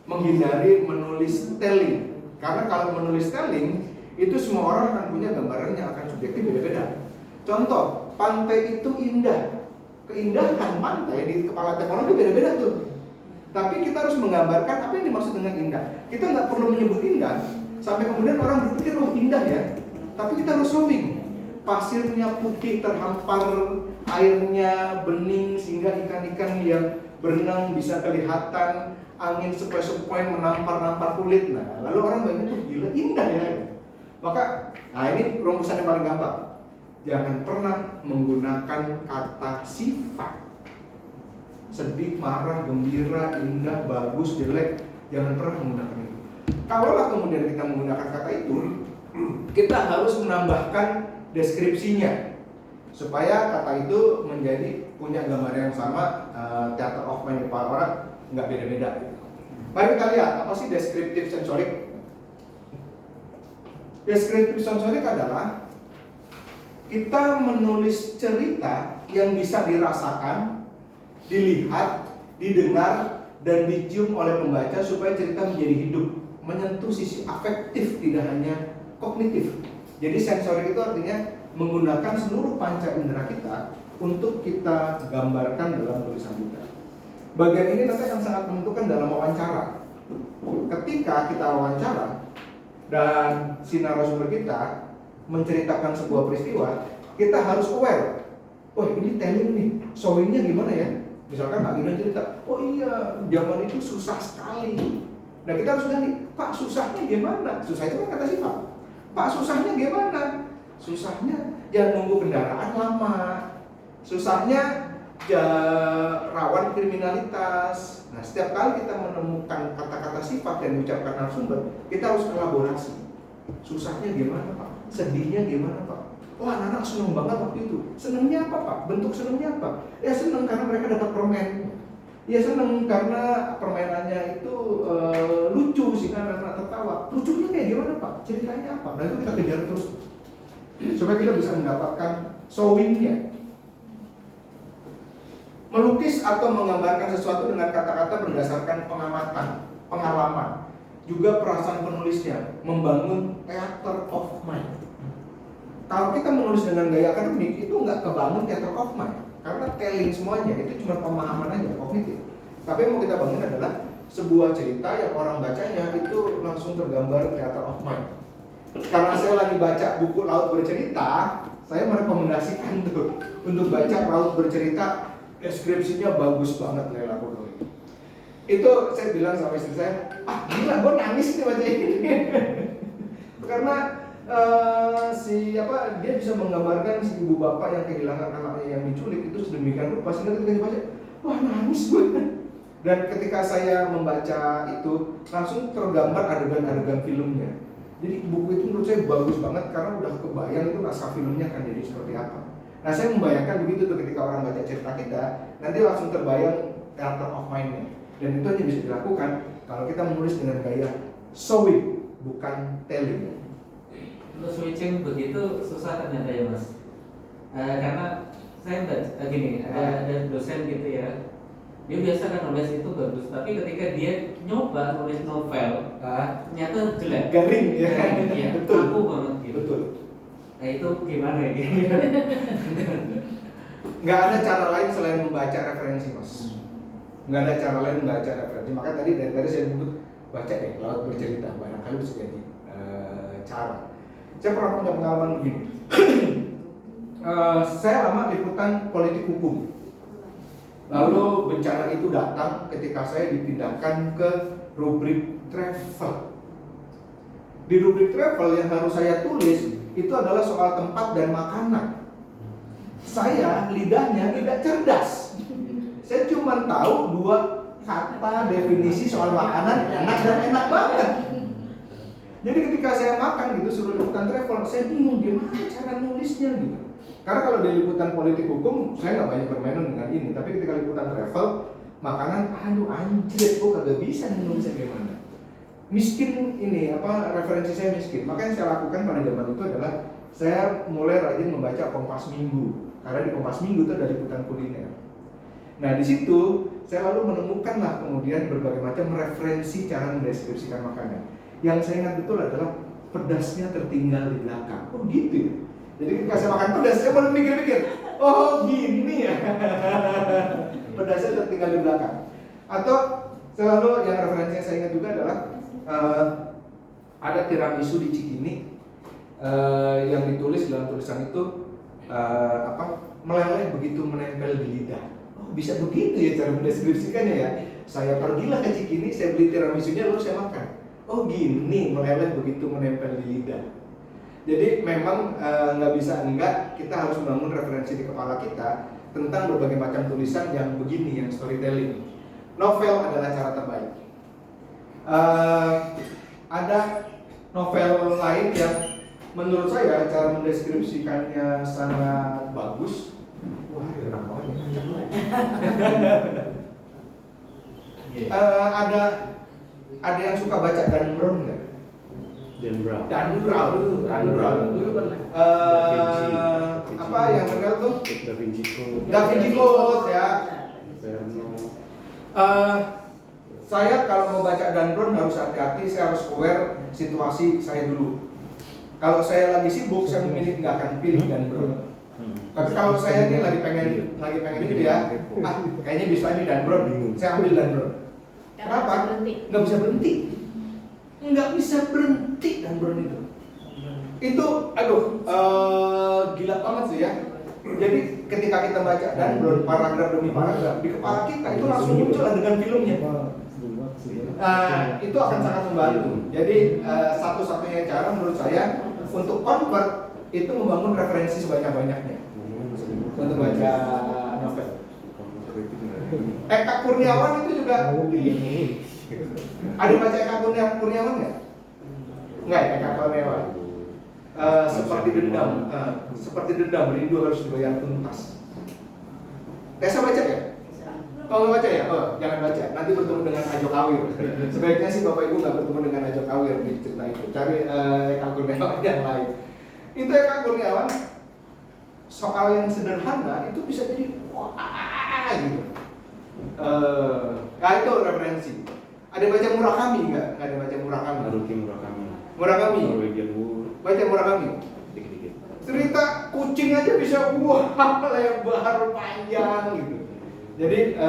menghindari menulis telling, karena kalau menulis telling itu semua orang akan punya gambaran yang akan subjektif beda-beda. Contoh, pantai itu indah. Keindahan pantai di kepala tiap orang itu beda-beda tuh. Tapi kita harus menggambarkan apa yang dimaksud dengan indah. Kita nggak perlu menyebut indah sampai kemudian orang berpikir oh indah ya. Tapi kita harus showing. Pasirnya putih terhampar, airnya bening sehingga ikan-ikan yang berenang bisa kelihatan, angin sepoi-sepoi menampar-nampar kulit. Nah, lalu orang banyak tuh gila indah ya. Maka, nah ini rumusan yang paling gampang. Jangan pernah menggunakan kata sifat. Sedih, marah, gembira, indah, bagus, jelek, jangan pernah menggunakan itu. Kalaulah kemudian kita menggunakan kata itu, kita harus menambahkan deskripsinya supaya kata itu menjadi punya gambar yang sama. Theater of mind di kepala orang nggak beda-beda. Mari kita lihat apa sih deskriptif sensorik. Deskriptif sensorik adalah kita menulis cerita yang bisa dirasakan, dilihat, didengar, dan dicium oleh pembaca supaya cerita menjadi hidup, menyentuh sisi afektif tidak hanya kognitif. Jadi sensorik itu artinya menggunakan seluruh panca indera kita untuk kita gambarkan dalam tulisan kita. Bagian ini nanti akan sangat menentukan dalam wawancara. Ketika kita wawancara dan si narasumber kita menceritakan sebuah peristiwa, kita harus aware. Oh ini telling nih, showingnya gimana ya? Misalkan Pak Gina cerita, oh iya zaman itu susah sekali. Nah kita harus ganti, Pak susahnya gimana? Susah itu kan kata sifat. Pak susahnya gimana? Susahnya jangan nunggu kendaraan lama. Susahnya rawan kriminalitas. Nah setiap kali kita menemukan kata-kata sifat dan mengucapkan narasumber, kita harus elaborasi. Susahnya gimana Pak? Sedihnya gimana Pak? Wah anak-anak seneng banget waktu itu. Senengnya apa Pak? Bentuk senengnya apa? Ya seneng karena mereka dapat permen. Ya seneng karena permainannya itu lucu sehingga anak-anak tertawa. Lucunya kayak gimana Pak? Ceritanya apa? Nah itu kita kejar terus supaya kita bisa mendapatkan showingnya. Melukis atau menggambarkan sesuatu dengan kata-kata berdasarkan pengamatan, pengalaman, juga perasaan penulisnya, membangun theater of mind. Kalau kita menulis dengan gaya akademik itu nggak kebangun theater of mind, karena telling semuanya itu cuma pemahaman aja, kognitif. Tapi yang mau kita bangun adalah sebuah cerita yang orang bacanya itu langsung tergambar theater of mind. Karena saya lagi baca buku Laut Bercerita, saya merekomendasikan tuh untuk baca Laut Bercerita. Deskripsinya bagus banget Lela Kodowi. Itu saya bilang sama istri saya, gila gue nangis nih baca ini. Karena dia bisa menggambarkan si ibu bapak yang kehilangan anaknya yang diculik itu sedemikian rupa sehingga ketika dibaca, wah nangis gue. Dan ketika saya membaca itu langsung tergambar adegan-adegan filmnya. Jadi buku itu menurut saya bagus banget karena udah kebayang itu naskah filmnya akan jadi seperti apa. Nah saya membayangkan begitu tuh ketika orang baca cerita kita, nanti langsung terbayang theater of mind-nya. Dan itu hanya bisa dilakukan kalau kita menulis dengan gaya showing, bukan telling. Untuk switching begitu susah ternyata ya Mas. Karena saya baca gini, ada dosen gitu ya. Dia biasa kan nulis itu bagus, tapi ketika dia nyoba nulis novel, ternyata jelek. Garing ya. Iya, Betul. kaku banget gitu. Betul. Nah itu gimana ya? Nggak ada cara lain selain membaca referensi, Mas. Nggak ada cara lain membaca referensi. Makanya tadi dari tadi saya sebut baca deh, laut bercerita, barangkali bisa jadi cara. Saya pernah punya pengalaman begini. Saya lama liputan politik hukum. Lalu bencana itu datang ketika saya dipindahkan ke rubrik travel. Di rubrik travel yang harus saya tulis itu adalah soal tempat dan makanan. Saya lidahnya tidak cerdas. Saya cuma tahu 2 kata definisi soal makanan, enak dan enak banget. Jadi ketika saya makan gitu suruh liputan travel, saya bingung gimana cara nulisnya gitu. Karena kalau di liputan politik hukum saya nggak banyak bermain dengan ini, tapi ketika liputan travel makanan, aduh anjir, kok kagak bisa nulisnya gimana. Miskin ini referensi saya miskin. Makanya yang saya lakukan pada zaman itu adalah saya mulai rajin membaca Kompas Minggu. Karena di Kompas Minggu itu ada liputan kuliner. Nah di situ saya lalu menemukanlah kemudian berbagai macam referensi cara mendeskripsikan makanan. Yang saya ingat betul adalah pedasnya tertinggal di belakang. Oh gitu ya. Jadi ketika saya makan pedas, saya baru mikir-mikir, oh gini ya. Pedasnya tertinggal di belakang. Atau selalu yang referensi yang saya ingat juga adalah ada tiramisu di Cikini yang ditulis dalam tulisan itu meleleh begitu menempel di lidah. Oh bisa begitu ya cara mendeskripsikannya ya. Saya pergilah ke Cikini, saya beli tiramisunya lalu saya makan. Oh gini, meleleh begitu menempel di lidah. Jadi memang nggak bisa enggak, kita harus membangun referensi di kepala kita tentang berbagai macam tulisan yang begini, yang storytelling. Novel adalah cara terbaik. Ada novel lain yang menurut saya cara mendeskripsikannya sangat bagus. Wah, enak banget. Ada yang suka baca Dan Brown nggak? Dan Brown. Apa yang benar tuh? Da Vinci Code ya. Saya kalau mau baca Dan Brown harus hati-hati, saya harus aware situasi saya dulu. Kalau saya lagi sibuk, saya memilih nggak akan pilih Dan Brown. Tapi kalau saya ini lagi pengen itu ya, kayaknya bisa ini Dan Brown, saya ambil Dan Brown. Kenapa? Nggak bisa berhenti. Nggak bisa berhenti Dan Brown itu. Itu, gila banget sih ya. Jadi ketika kita baca Dan Brown paragraf demi paragraf di kepala kita itu langsung muncul dengan filmnya. Itu akan sangat membantu. Jadi satu-satunya cara menurut saya untuk convert itu membangun referensi sebanyak-banyaknya untuk baca novel. Eka Kurniawan itu juga. Ada baca Eka Kurniawan nggak? Nggak, Eka Kurniawan. Seperti dendam, rindu harus dibayar tuntas. Tessa baca ya? Kalau nggak baca ya? Oh, jangan baca. Nanti bertemu dengan Ajo Kawir. Sebaiknya sih Bapak Ibu nggak bertemu dengan Ajo Kawir di cerita itu. Cari Eka Kurniawan yang lain. Itu Eka Kurniawan soal yang sederhana itu bisa jadi wah gitu. Nah itu referensi. Ada baca Murakami nggak? Nggak ada baca Murakami. Murakami. Baca Murakami. Dikit-dikit. Cerita kucing aja bisa wah lebar panjang gitu. Jadi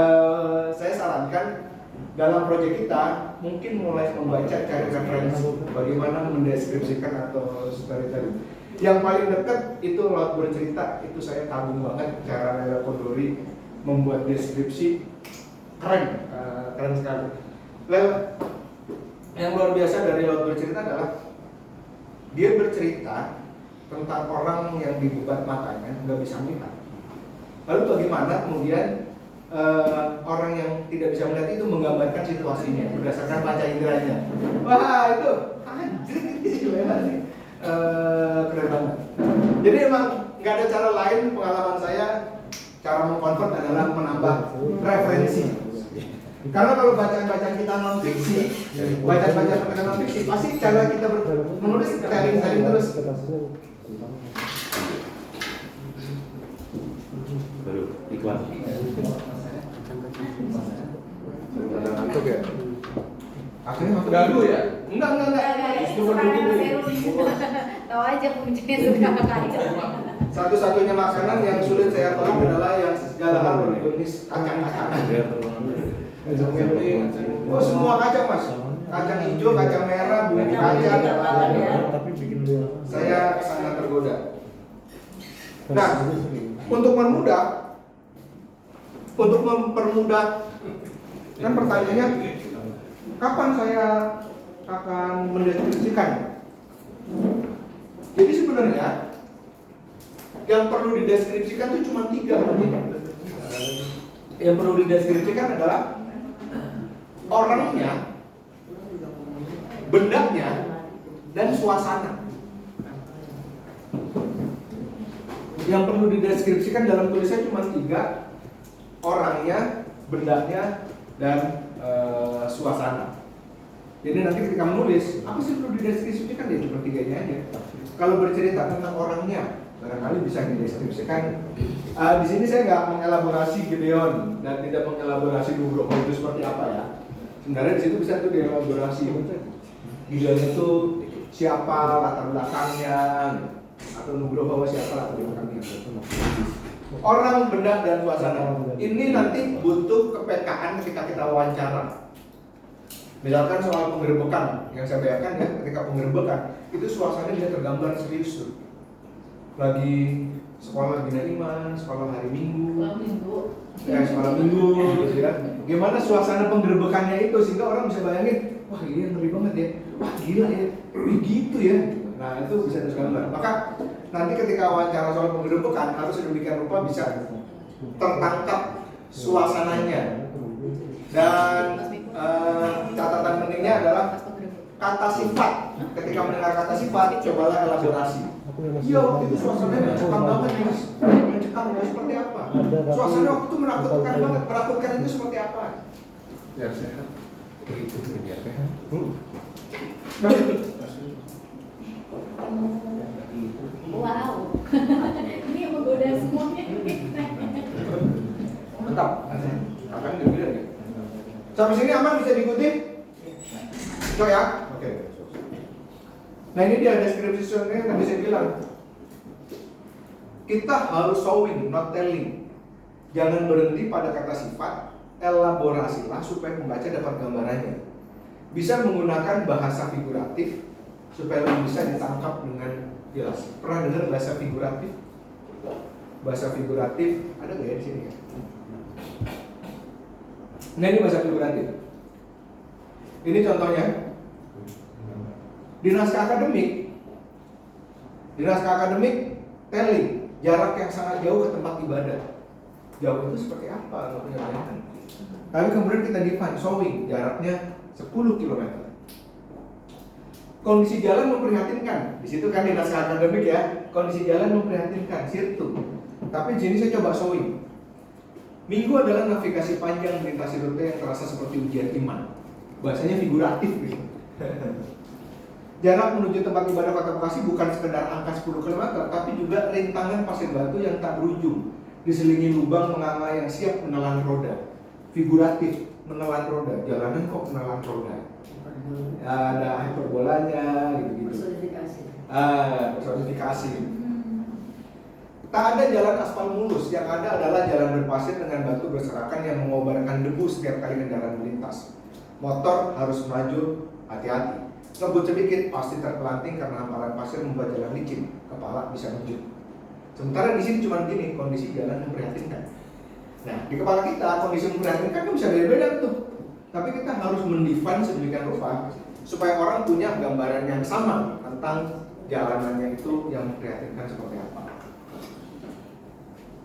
saya sarankan dalam proyek kita mungkin mulai membaca cari referensi bagaimana mendeskripsikan atau storytelling. Yang paling dekat itu Laut Bercerita, itu saya kagum banget cara Lela Kodori membuat deskripsi keren sekali. Yang luar biasa dari Laut Bercerita adalah dia bercerita tentang orang yang dibuka matanya nggak bisa melihat. Lalu bagaimana kemudian orang yang tidak bisa melihat itu menggambarkan situasinya berdasarkan panca inderanya. Wah itu anjir sih. Keren banget. Jadi emang nggak ada cara lain, pengalaman saya cara mengkonvert adalah menambah referensi. Karena kalau bacaan-bacaan kita non fiksi, bacaan-bacaan kita non fiksi, pasti cara kita menulis sharing terus. kuat. Ada ngantuk ya? Akhirnya ngantuk Ganggu ya? Enggak. Justru Suka berdua sama dulu. Seru. Tahu aja puncaknya suka kacang. Satu-satunya makanan yang sulit saya tolak adalah yang segala hal berjenis kacang-kacangan. Oh, semua kacang mas, kacang hijau, kacang merah, bumbu kacang. Tapi bikin lu Saya sangat tergoda. Nah, untuk mempermudah, kan pertanyaannya, kapan saya akan mendeskripsikan? Jadi sebenarnya yang perlu dideskripsikan itu cuma 3. Yang perlu dideskripsikan adalah orangnya, bendanya, dan suasana. Yang perlu dideskripsikan dalam tulisan cuma 3: orangnya, bendanya, dan suasana. Jadi nanti ketika menulis, apa sih perlu dideskripsikan? Ya cuma 3-nya aja. Kalau bercerita tentang orangnya, barangkali bisa dideskripsikan. Di sini saya nggak mengelaborasi Gideon dan tidak mengelaborasi Nugroho itu seperti apa ya. Sebenarnya di situ bisa tuh dielaborasi. Gideon itu siapa, latar belakangnya, atau Nugroho siapa latar belakangnya. Orang, benda, dan suasana. Ini nanti butuh kepekaan ketika kita wawancara. Misalkan soal penggerbekan yang saya bayangkan ya, ketika penggerbekan itu suasananya dia tergambar serius tuh. Lagi sekolah Bina Iman, sekolah hari Minggu, sekolah Minggu gitu ya. Gimana suasana penggerbekannya itu sehingga orang bisa bayangin, wah iya ngeri banget ya, wah gila ya, begitu ya. Nah itu bisa tergambar. Maka nanti ketika wawancara soal penggerbekan harus sedemikian rupa bisa tertangkap suasananya. Dan catatan pentingnya adalah kata sifat. Ketika mendengar kata sifat, cobalah elaborasi. Iya, waktu itu suasananya mencekam banget mas. Mencekam ya seperti apa? Suasana waktu itu menakutkan banget. Menakutkan itu seperti apa? Biar sehat. Itu biar sehat. Wow. Ini yang menggoda semuanya. Mantap. Akan dibilang ya. Sampai sini aman, bisa diikuti? Cok ya? Oke. Nah ini dia deskripsinya yang tadi saya bilang. Kita harus showing, not telling. Jangan berhenti pada kata sifat, elaborasilah supaya pembaca dapat gambarannya. Bisa menggunakan bahasa figuratif supaya lebih bisa ditangkap dengan jelas. Pernah dengar bahasa figuratif? Bahasa figuratif ada nggak ya di sini ya? Nah ini bahasa figuratif. Ini contohnya. Di naskah akademik, telling jarak yang sangat jauh ke tempat ibadah. Jauh itu seperti apa? Nggak punya bayangan. Tapi kemudian kita define showing jaraknya 10 km. Kondisi jalan memprihatinkan. Di situ kan di naskah akademik ya, kondisi jalan memprihatinkan, sirtu. Tapi di sini saya coba showing. Minggu adalah navigasi panjang melintasi rute yang terasa seperti ujian iman. Bahasanya figuratif gitu. Jarak menuju tempat ibadah Kota Bekasi bukan sekedar angka 10 km, tapi juga rintangan pasir batu yang tak berujung, diselingi lubang menganga yang siap menelan roda. Figuratif, menelan roda. Jalanan kok menelan roda? Ada hiperbolanya gitu-gitu. Personifikasi. Tak ada jalan aspal mulus, yang ada adalah jalan berpasir dengan batu berserakan yang mengobarkan debu setiap kali kendaraan melintas. Motor harus melaju hati-hati. Ngebut sedikit pasti terpelanting karena hamparan pasir membuat jalan licin, kepala bisa menjut. Sementara di sini cuma gini, kondisi jalan memprihatinkan. Nah, di kepala kita kondisi memprihatinkan kan bisa beda-beda tuh. Tapi kita harus mendefine sedemikian rupa supaya orang punya gambaran yang sama tentang jalanannya itu yang memprihatinkan seperti apa.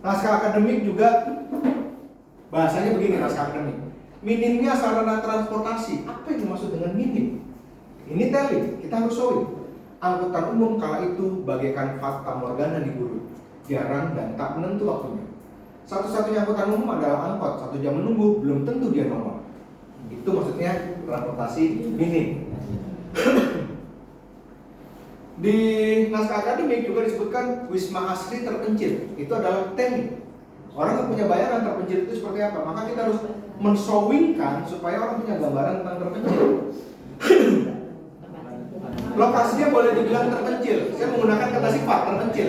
Naskah akademik juga bahasanya begini, naskah akademik. Minimnya sarana transportasi. Apa yang dimaksud dengan minim? Ini telling, kita harus showing. Angkutan umum kala itu bagaikan fata morgana di gurun, jarang dan tak menentu waktunya. Satu-satunya angkutan umum adalah angkot, 1 jam menunggu, belum tentu dia nongol. Itu maksudnya transportasi minim. Di naskah akademik juga disebutkan wisma asli terpencil. Itu adalah telling. Orang nggak punya bayangan terpencil itu seperti apa, maka kita harus menshowingkan supaya orang punya gambaran tentang terpencil. Lokasinya boleh dibilang terpencil, saya menggunakan kata sifat terpencil,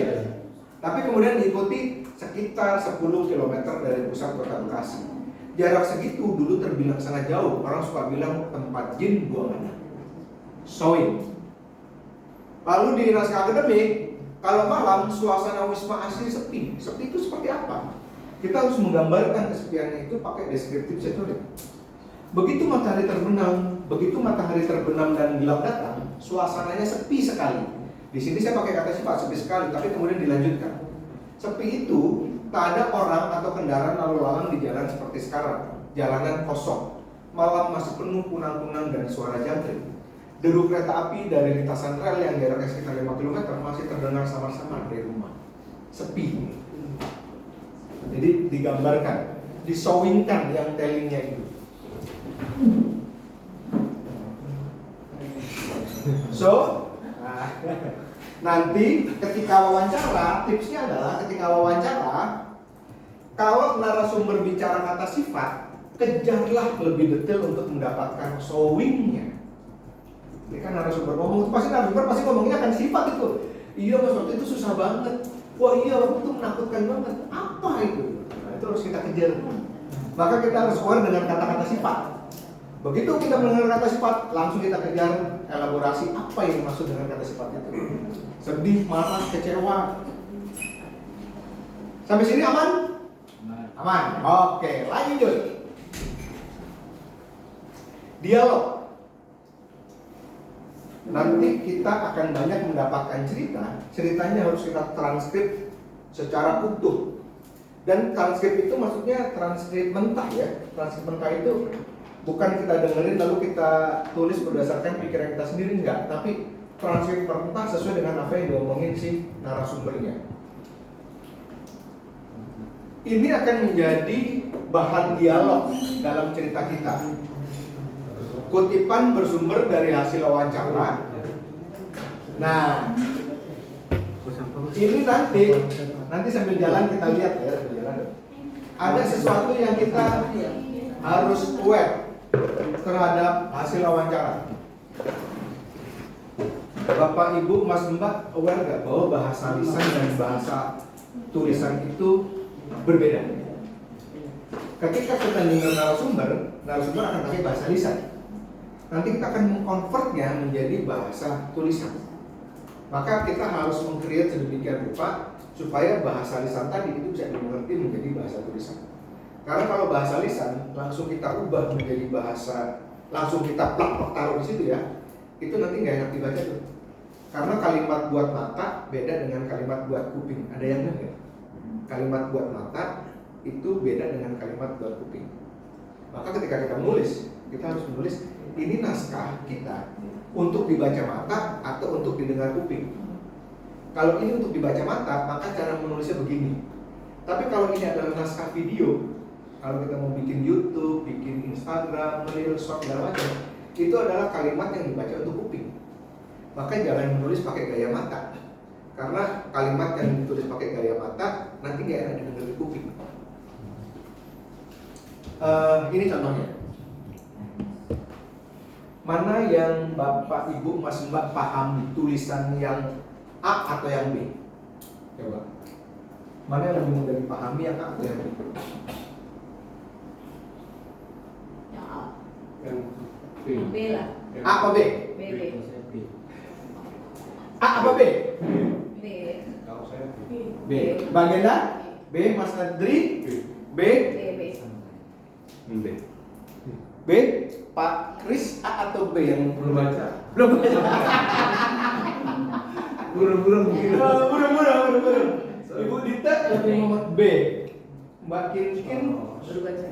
tapi kemudian diikuti sekitar 10 km dari pusat kota Bekasi. Jarak segitu dulu terbilang sangat jauh, orang suka bilang tempat jin buang anak. Showing. Lalu di naskah akademik, kalau malam suasana wisma asli sepi. Sepi itu seperti apa? Kita harus menggambarkan kesepiannya itu pakai deskriptif sensorik. Begitu matahari terbenam dan gelap datang, suasananya sepi sekali. Di sini saya pakai kata sifat sepi sekali, tapi kemudian dilanjutkan. Sepi itu tak ada orang atau kendaraan lalu lalang di jalan seperti sekarang. Jalanan kosong. Malam masih penuh kunang-kunang dan suara jangkrik. Deru kereta api dari lintasan rel yang jaraknya sekitar 5 km masih terdengar samar-samar dari rumah. Sepi. Jadi digambarkan, disowingkan yang tellingnya itu. So, nanti ketika wawancara, tipsnya adalah ketika wawancara, kalau narasumber bicara kata sifat, kejarlah lebih detail untuk mendapatkan showingnya. Ini kan narasumber ngomong, pasti ngomongnya akan sifat itu. Iya mas, waktu itu susah banget. Wah iya, waktu itu menakutkan banget. Apa itu? Nah, itu harus kita kejar. Maka kita harus aware dengan kata-kata sifat. Begitu kita mendengar kata sifat, langsung kita kejar elaborasi apa yang dimaksud dengan kata sifat itu. Sedih, marah, kecewa. Sampai sini aman? Aman. Oke, lanjut. Dialog. Nanti kita akan banyak mendapatkan cerita. Ceritanya harus kita transkrip secara utuh. Dan transkrip itu maksudnya transkrip mentah ya. Transkrip mentah itu bukan kita dengerin lalu kita tulis berdasarkan pikiran kita sendiri, enggak. Tapi transkrip mentah sesuai dengan apa yang diomongin si narasumbernya. Ini akan menjadi bahan dialog dalam cerita kita. Kutipan bersumber dari hasil wawancara. Nah, ini nanti sambil jalan kita lihat ya, sambil jalan. Ada sesuatu yang kita harus aware terhadap hasil wawancara. Bapak Ibu Mas Mbak aware gak bahwa bahasa lisan dan bahasa tulisan itu berbeda? Ketika kita dengar narasumber akan pakai bahasa lisan. Nanti kita akan mengkonvertnya menjadi bahasa tulisan. Maka kita harus meng-create sedemikian rupa supaya bahasa lisan tadi itu bisa dimengerti menjadi bahasa tulisan. Karena kalau bahasa lisan langsung kita ubah menjadi bahasa, langsung kita plak taruh di situ ya, itu nanti nggak enak dibaca tuh. Karena kalimat buat mata beda dengan kalimat buat kuping. Ada yang nggak? Kalimat buat mata itu beda dengan kalimat buat kuping. Maka ketika kita menulis, kita harus menulis ini naskah kita untuk dibaca mata atau untuk didengar kuping. Kalau ini untuk dibaca mata, maka cara menulisnya begini. Tapi kalau ini adalah naskah video, kalau kita mau bikin YouTube, bikin Instagram, Reel, Short, segala macam, itu adalah kalimat yang dibaca untuk kuping. Maka jangan menulis pakai gaya mata, karena kalimat yang ditulis pakai gaya mata nanti nggak enak didengar di kuping. Ini contohnya. Mana yang Bapak Ibu Mas Mbak pahami tulisan yang A atau yang B? Coba. Mana yang lebih mudah dipahami, yang A atau yang B? Yang A. Yang B lah. A apa B? B. A apa B? B. kalau saya B. Bagenda? B. Mas Nadri? B. B. B. Pak Kris A atau B yang belum baca. belum baca? Burung-burung mungkin. Buru-buru. Ibu Dita lebih nomor B. Mbak Kinkin Baru baca.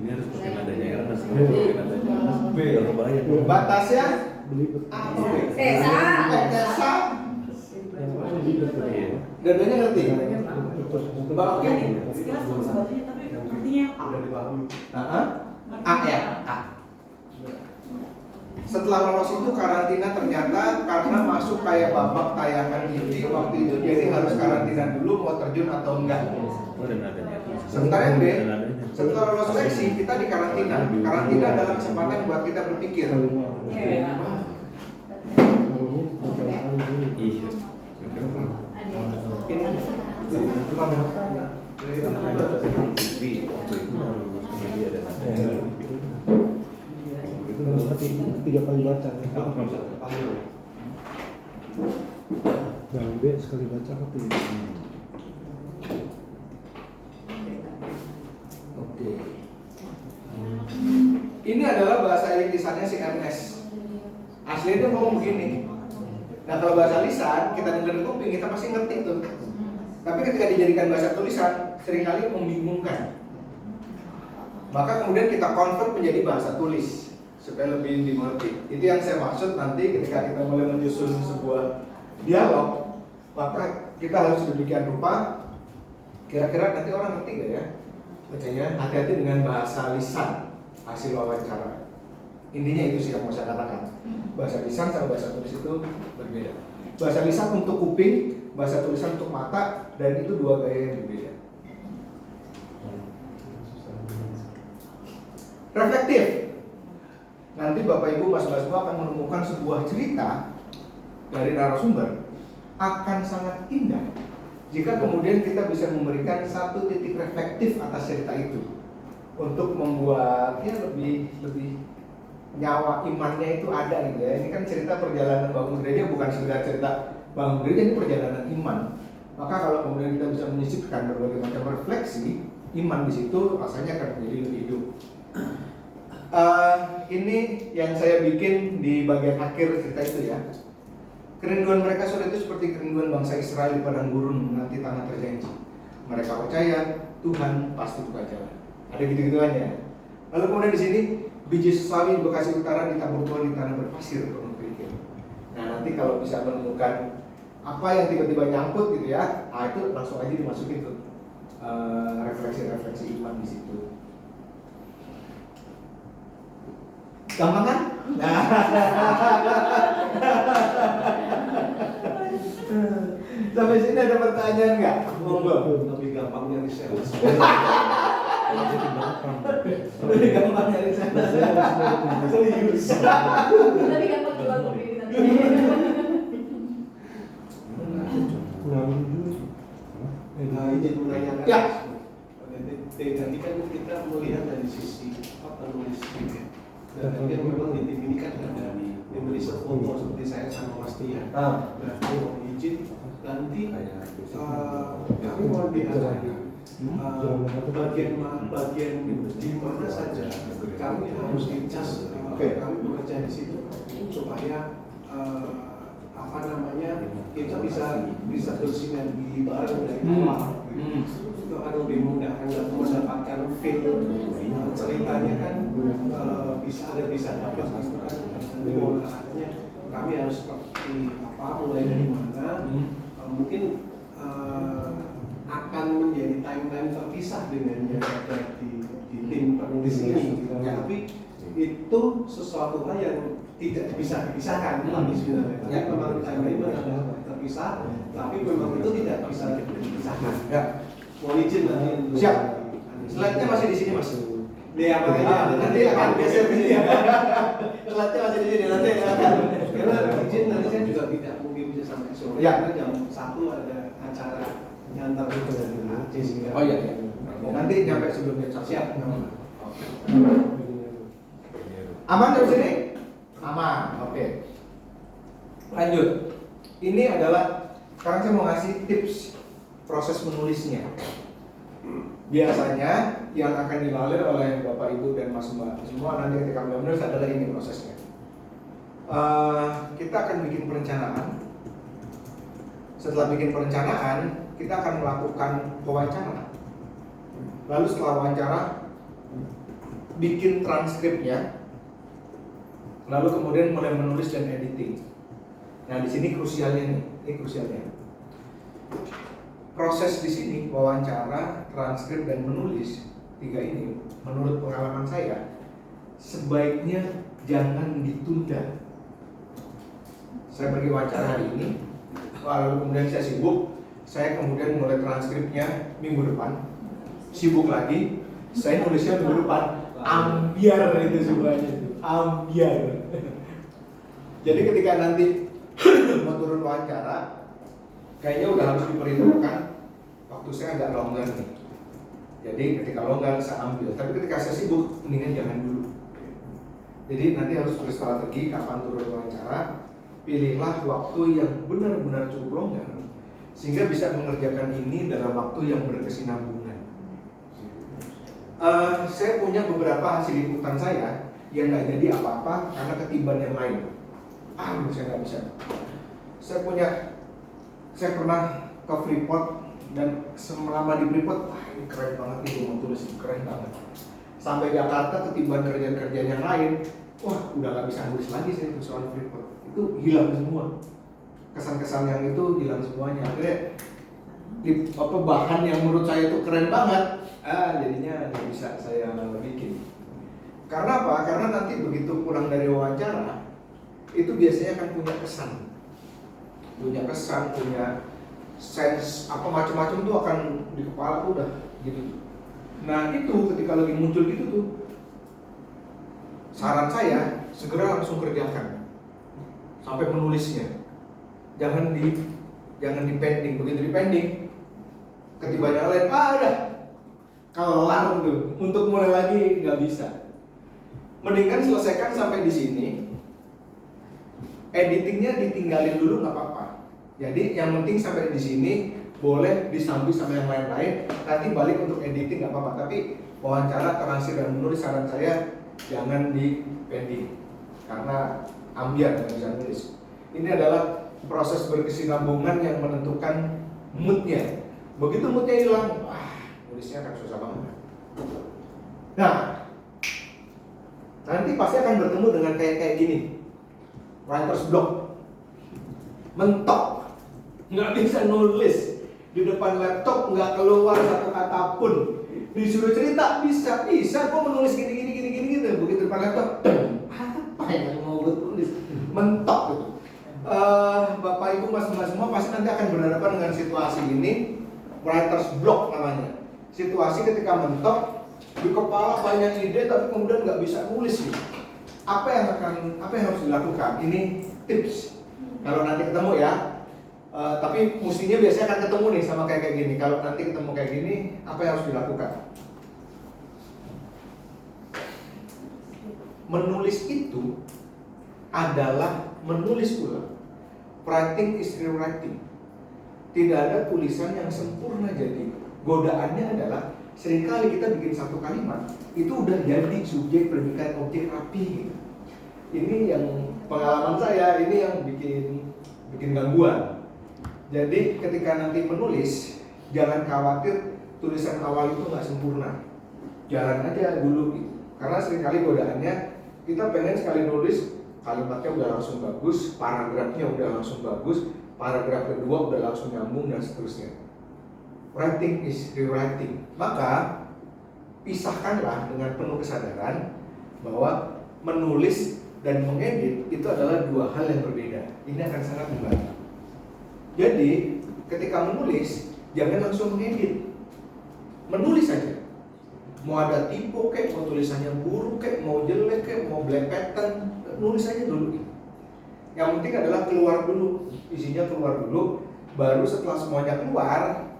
Ini harus pakai nadanya era dan segala pakai nadanya. B. Terlalu banyak. Mbak Tasya A atau B? Tessa. Tessa. Iya. Dua-duanya ngerti? Mbak Oki? Sekilas bagus bacanya tapi artinya A. Udah dipahami. A ya? A. Setelah lolos itu karantina ternyata karena masuk kayak babak tayangan TV waktu itu, jadi harus karantina dulu mau terjun atau enggak. Oh, dan adanya. Sementara yang B, Dan adanya. setelah lolos seleksi kita di karantina. Karantina adalah kesempatan buat kita berpikir. Iya. Tiga kali baca yang B sekali baca tapi Oke. Ini adalah bahasa lisannya si MS. Aslinya dia ngomong begini. Nah kalau bahasa lisan kita dengerin kuping kita pasti ngerti tuh. Tapi ketika dijadikan bahasa tulisan seringkali membingungkan. Maka kemudian kita convert menjadi bahasa tulis supaya lebih dimengerti. Itu yang saya maksud nanti ketika kita mulai menyusun sebuah dialog, maka kita harus demikian rupa. Kira-kira nanti orang ngerti gak ya? Bacanya hati-hati dengan bahasa lisan hasil wawancara. Intinya itu sih yang mau saya katakan. Bahasa lisan sama bahasa tulis itu berbeda. Bahasa lisan untuk kuping, bahasa tulisan untuk mata, dan itu dua gaya yang berbeda. Reflektif. Nanti Bapak Ibu Mas Basmo akan menemukan sebuah cerita dari narasumber akan sangat indah jika kemudian kita bisa memberikan satu titik reflektif atas cerita itu untuk membuatnya lebih nyawa imannya itu ada gitu ya. Ini kan cerita perjalanan bangun gereja, bukan sekedar cerita bangun gereja, ini perjalanan iman. Maka kalau kemudian kita bisa menyisipkan berbagai macam refleksi iman di situ, rasanya akan menjadi lebih hidup. Ini yang saya bikin di bagian akhir cerita itu ya. Kerinduan mereka sore itu seperti kerinduan bangsa Israel di padang gurun menanti tanah terjanji. Mereka percaya Tuhan pasti buka jalan. Ada gitu-gituannya. Lalu kemudian di sini biji sesawi di Bekasi Utara ditabur Tuhan di tanah berpasir penuh kerikil. Nah nanti kalau bisa menemukan apa yang tiba-tiba nyangkut gitu ya, itu langsung aja dimasukin tuh refleksi-refleksi iman di situ. Gampang kan? Nah. Sampai sini ada pertanyaan nggak? Monggo. lebih gampang nyari sales. Lebih gampang nyari sales. Serius. Tapi gampang jual mobil nanti. Izin menanyakan. Ya. Tadi kan kita melihat dari sisi penulis ini. Dan tadi memang di tim ini kan ada tim riset foto seperti saya sama Mas Tia. Berarti mohon izin nanti kami mohon diajarkan bagian di mana saja kami harus dicas kami bekerja di situ supaya apa namanya kita bisa bersinergi bareng dari awal. Itu akan lebih mudah kan mendapatkan feel ceritanya kan bisa dapat gitu kan. Artinya kami harus seperti apa mulai dari mana mungkin akan menjadi timeline terpisah dengan yang ada di tim penulis ini gitu. Tapi itu sesuatu hal yang tidak bisa dipisahkan sebenarnya. Tapi memang timeline adalah terpisah, tapi memang itu tidak bisa dipisahkan. Ya. Mohon izin nanti. Siap. Slide-nya masih di sini Mas. Dia makanya Nanti akan geser ke sini. Slide-nya masih di sini nanti akan. karena izin nanti saya juga tidak mungkin bisa sampai sore. Ya. Karena jam 1 ada acara nyantar itu dari Aceh sehingga. Oh iya. Nanti nyampe sebelum jam 1. Siap. Aman dari sini? Aman. Oke. Lanjut. Ini adalah sekarang saya mau ngasih tips proses menulisnya. Biasanya yang akan dilalui oleh Bapak Ibu dan Mas Mbak semua nanti ketika menulis adalah ini prosesnya. Kita akan bikin perencanaan. Setelah bikin perencanaan, kita akan melakukan wawancara. Lalu setelah wawancara, bikin transkripnya. Lalu kemudian mulai menulis dan editing. Nah di sini krusialnya nih, ini krusialnya. Proses di sini wawancara, transkrip dan menulis 3 ini, menurut pengalaman saya, sebaiknya jangan ditunda. Saya pergi wawancara hari ini, lalu kemudian saya sibuk, saya kemudian mulai transkripnya minggu depan, sibuk lagi, saya nulisnya minggu depan, ambiar itu semuanya, ambiar. Jadi ketika nanti mau turun wawancara, kayaknya udah harus diperhitungkan waktu saya agak longgar nih. Jadi ketika longgar saya ambil, tapi ketika saya sibuk, mendingan jangan dulu. Jadi nanti harus berstrategi kapan turun wawancara, pilihlah waktu yang benar-benar cukup longgar, sehingga bisa mengerjakan ini dalam waktu yang berkesinambungan. Saya punya beberapa hasil liputan saya yang nggak jadi apa-apa karena ketiban yang lain. Saya nggak bisa. Saya pernah ke Freeport dan selama di Freeport, ini keren banget nih, mau tulis keren banget. Sampai Jakarta ketiban kerjaan-kerjaan yang lain, udah nggak bisa nulis lagi saya itu soal Freeport. Itu hilang semua. Kesan-kesan yang itu hilang semuanya. Akhirnya bahan yang menurut saya itu keren banget, jadinya nggak bisa saya bikin. Karena apa? Karena nanti begitu pulang dari wawancara, itu biasanya akan punya kesan, punya sense apa macam-macam tuh akan di kepala tuh udah gitu. Nah itu ketika lagi muncul gitu tuh, saran saya segera langsung kerjakan sampai menulisnya. Jangan di pending. Begitu di pending, ketiban yang lain, udah kelar tuh. Untuk mulai lagi nggak bisa. Mendingan selesaikan sampai di sini. Editingnya ditinggalin dulu nggak apa-apa. Jadi yang penting sampai di sini, boleh disambi sama yang lain-lain. Nanti balik untuk editing nggak apa-apa. Tapi wawancara, transkrip dan menulis saran saya jangan di pending karena ambiar nggak bisa nulis. Ini adalah proses berkesinambungan yang menentukan moodnya. Begitu moodnya hilang, nulisnya akan susah banget. Nah, nanti pasti akan bertemu dengan kayak gini. Writer's block, mentok, nggak bisa nulis di depan laptop, nggak keluar satu kata pun. Disuruh cerita bisa, gue menulis gini gitu. Begitu depan laptop, apa yang mau gue tulis? Mentok gitu. Bapak Ibu Mas semua pasti nanti akan berhadapan dengan situasi ini, writer's block namanya. Situasi ketika mentok, di kepala banyak ide tapi kemudian nggak bisa nulis gitu. Apa yang harus dilakukan? Ini tips. Kalau nanti ketemu ya, tapi mestinya biasanya akan ketemu nih sama kayak gini. Kalau nanti ketemu kayak gini, apa yang harus dilakukan? Menulis itu adalah menulis ulang. Writing is rewriting. Tidak ada tulisan yang sempurna jadi. Godaannya adalah seringkali kita bikin satu kalimat itu udah jadi subjek, predikat, objek rapi gitu. Ini yang pengalaman saya, ini yang bikin gangguan. Jadi ketika nanti menulis, jangan khawatir tulisan awal itu nggak sempurna. Jalan aja dulu gitu. Karena seringkali godaannya kita pengen sekali nulis kalimatnya udah langsung bagus, paragrafnya udah langsung bagus, paragraf kedua udah langsung nyambung dan seterusnya. Writing is rewriting. Maka pisahkanlah dengan penuh kesadaran bahwa menulis dan mengedit itu adalah dua hal yang berbeda. Ini akan sangat membantu. Jadi ketika menulis jangan langsung mengedit. Menulis saja. Mau ada typo kayak, mau tulisannya buruk kayak, mau jelek kayak, mau black pattern, nulis aja dulu. Yang penting adalah keluar dulu, isinya keluar dulu, baru setelah semuanya keluar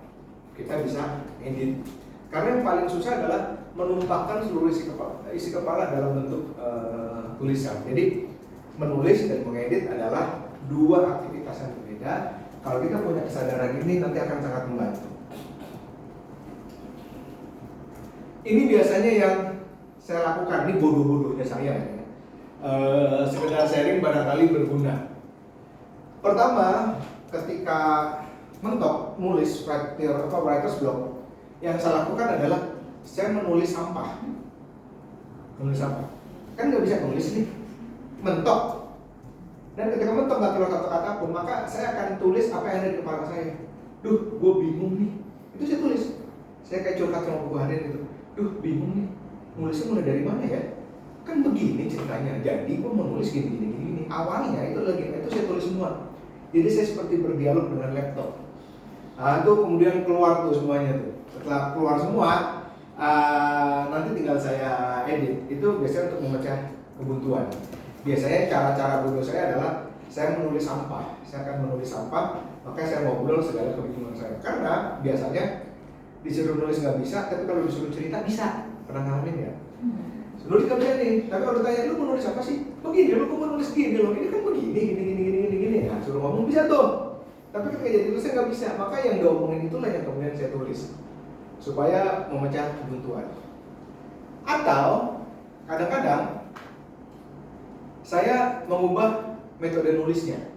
kita bisa edit. Karena yang paling susah adalah menumpahkan seluruh isi kepala dalam bentuk tulisan. Jadi menulis dan mengedit adalah dua aktivitas yang berbeda. Kalau kita punya kesadaran ini nanti akan sangat membantu. Ini biasanya yang saya lakukan, ini bodoh-bodohnya saya ya. Sekedar sharing barangkali berguna. Pertama, ketika mentok nulis writer's block, yang saya lakukan adalah saya menulis sampah. Kan nggak bisa nulis nih, mentok. Dan ketika mentok nggak keluar satu kata pun, maka saya akan tulis apa yang ada di kepala saya. Duh, gue bingung nih. Itu saya tulis. Saya kayak curhat sama buku harian gitu. Duh, bingung nih. Nulisnya mulai dari mana ya? kan begini ceritanya, jadi gue menulis gini. Awalnya itu saya tulis semua. Jadi saya seperti berdialog dengan laptop. Nah itu kemudian keluar tuh semuanya tuh. Setelah keluar semua, nanti tinggal saya edit. Itu biasanya untuk memecah kebuntuan. Biasanya cara-cara bodoh saya adalah saya menulis sampah. Saya akan menulis sampah, makanya saya ngobrol segala kebingungan saya. Karena biasanya disuruh nulis nggak bisa, tapi kalau disuruh cerita bisa. Pernah ngalamin ya? Nulis nggak bisa nih, tapi kalau ditanya lu mau nulis apa sih? Begini, lu mau nulis gini loh, ini kan begini, gini. Nah, suruh ngomong bisa tuh. Tapi ketika jadi tulisnya nggak bisa, maka yang diomongin itulah yang kemudian saya tulis supaya memecah kebuntuan. Atau kadang-kadang saya mengubah metode nulisnya.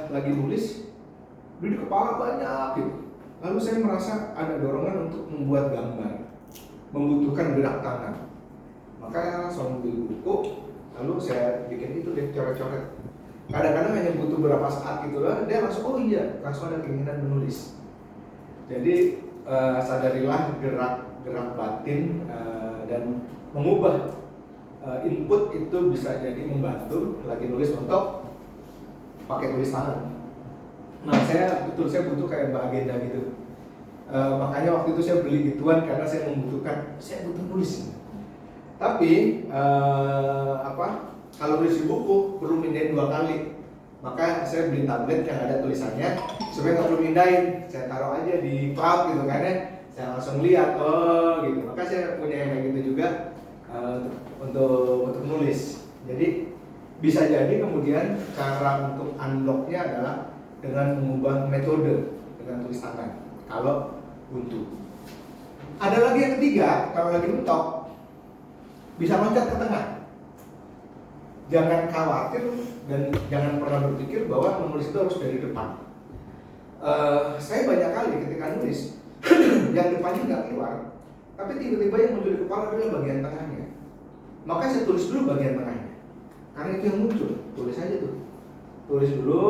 Lagi nulis, di kepala banyak gitu. Lalu saya merasa ada dorongan untuk membuat gambar, membutuhkan gerak tangan. Maka saya langsung beli buku, lalu saya bikin itu deh coret-coret. Kadang-kadang hanya butuh beberapa saat gitu lah, dia langsung oh iya, langsung ada keinginan menulis. Jadi sadarilah gerak batin dan mengubah input itu bisa jadi membantu lagi nulis untuk pakai tulis tangan. Nah saya butuh kayak agenda gitu. Makanya waktu itu saya beli gituan karena saya butuh nulis. Tapi kalau nulis di buku perlu mindahin 2 kali. Maka saya beli tablet yang ada tulisannya supaya nggak perlu mindahin. Saya taruh aja di cloud gitu kan ya. Saya langsung lihat gitu. Maka saya punya yang kayak gitu juga untuk nulis. Jadi bisa jadi kemudian cara untuk unlocknya adalah dengan mengubah metode dengan tulis tangan. Kalau buntu. Ada lagi yang ketiga, kalau lagi mentok bisa loncat ke tengah. Jangan khawatir dan jangan pernah berpikir bahwa menulis itu harus dari depan. Saya banyak kali ketika nulis yang depannya nggak keluar, tapi tiba-tiba yang muncul di kepala adalah bagian tengahnya. Maka saya tulis dulu bagian tengahnya, karena itu yang muncul. Tulis aja tuh, tulis dulu.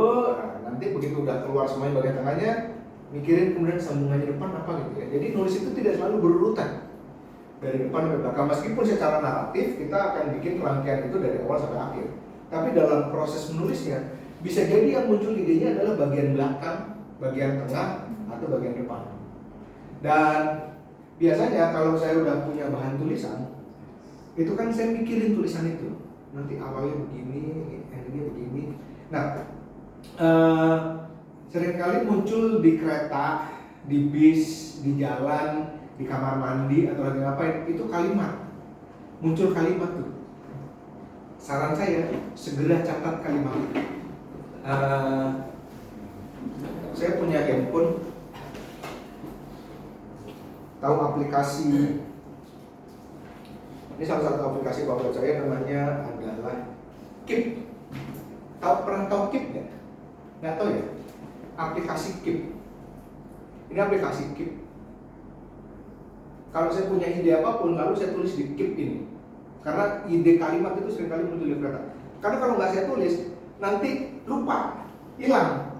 Nanti begitu udah keluar semuanya bagian tengahnya, mikirin kemudian sambungannya depan apa gitu ya. Jadi nulis itu tidak selalu berurutan dari depan ke belakang. Meskipun secara naratif kita akan bikin rangkaian itu dari awal sampai akhir, tapi dalam proses menulisnya bisa jadi yang muncul idenya adalah bagian belakang, bagian tengah, atau bagian depan. Dan biasanya kalau saya udah punya bahan tulisan, itu kan saya mikirin tulisan itu. Nanti awalnya begini, endingnya begini. Nah, seringkali muncul di kereta, di bis, di jalan, di kamar mandi atau lagi ngapain, itu kalimat. Muncul kalimat tuh. Saran saya, segera catat kalimat itu. Saya punya handphone, tahu aplikasi, ini salah satu aplikasi favorit saya namanya adalah Keep. Pernah tahu Keep nggak? Nggak tahu ya? Aplikasi Keep. Ini aplikasi Keep. Kalau saya punya ide apapun, lalu saya tulis di Keep ini. Karena ide kalimat itu seringkali muncul di kereta. Karena kalau nggak saya tulis, nanti lupa, hilang.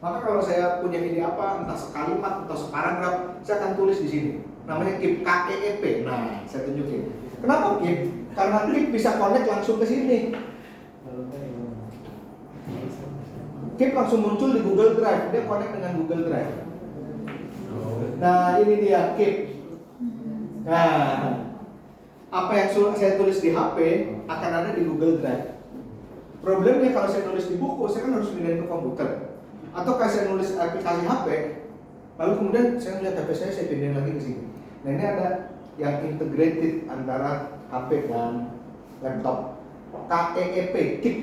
Maka kalau saya punya ide apa, entah sekalimat atau separagraf, saya akan tulis di sini. Namanya Keep, KEEP. Nah, saya tunjukin. Kenapa Keep? Karena Keep bisa connect langsung ke sini. Keep langsung muncul di Google Drive, dia connect dengan Google Drive. Nah, ini dia Keep. Nah, apa yang saya tulis di HP akan ada di Google Drive. Problemnya kalau saya nulis di buku, saya kan harus pindahin ke komputer. Atau kalau saya nulis aplikasi HP, lalu kemudian saya lihat HP saya pindahin lagi ke sini. Nah, ini ada yang integrated antara HP dan laptop. KEEP, Keep.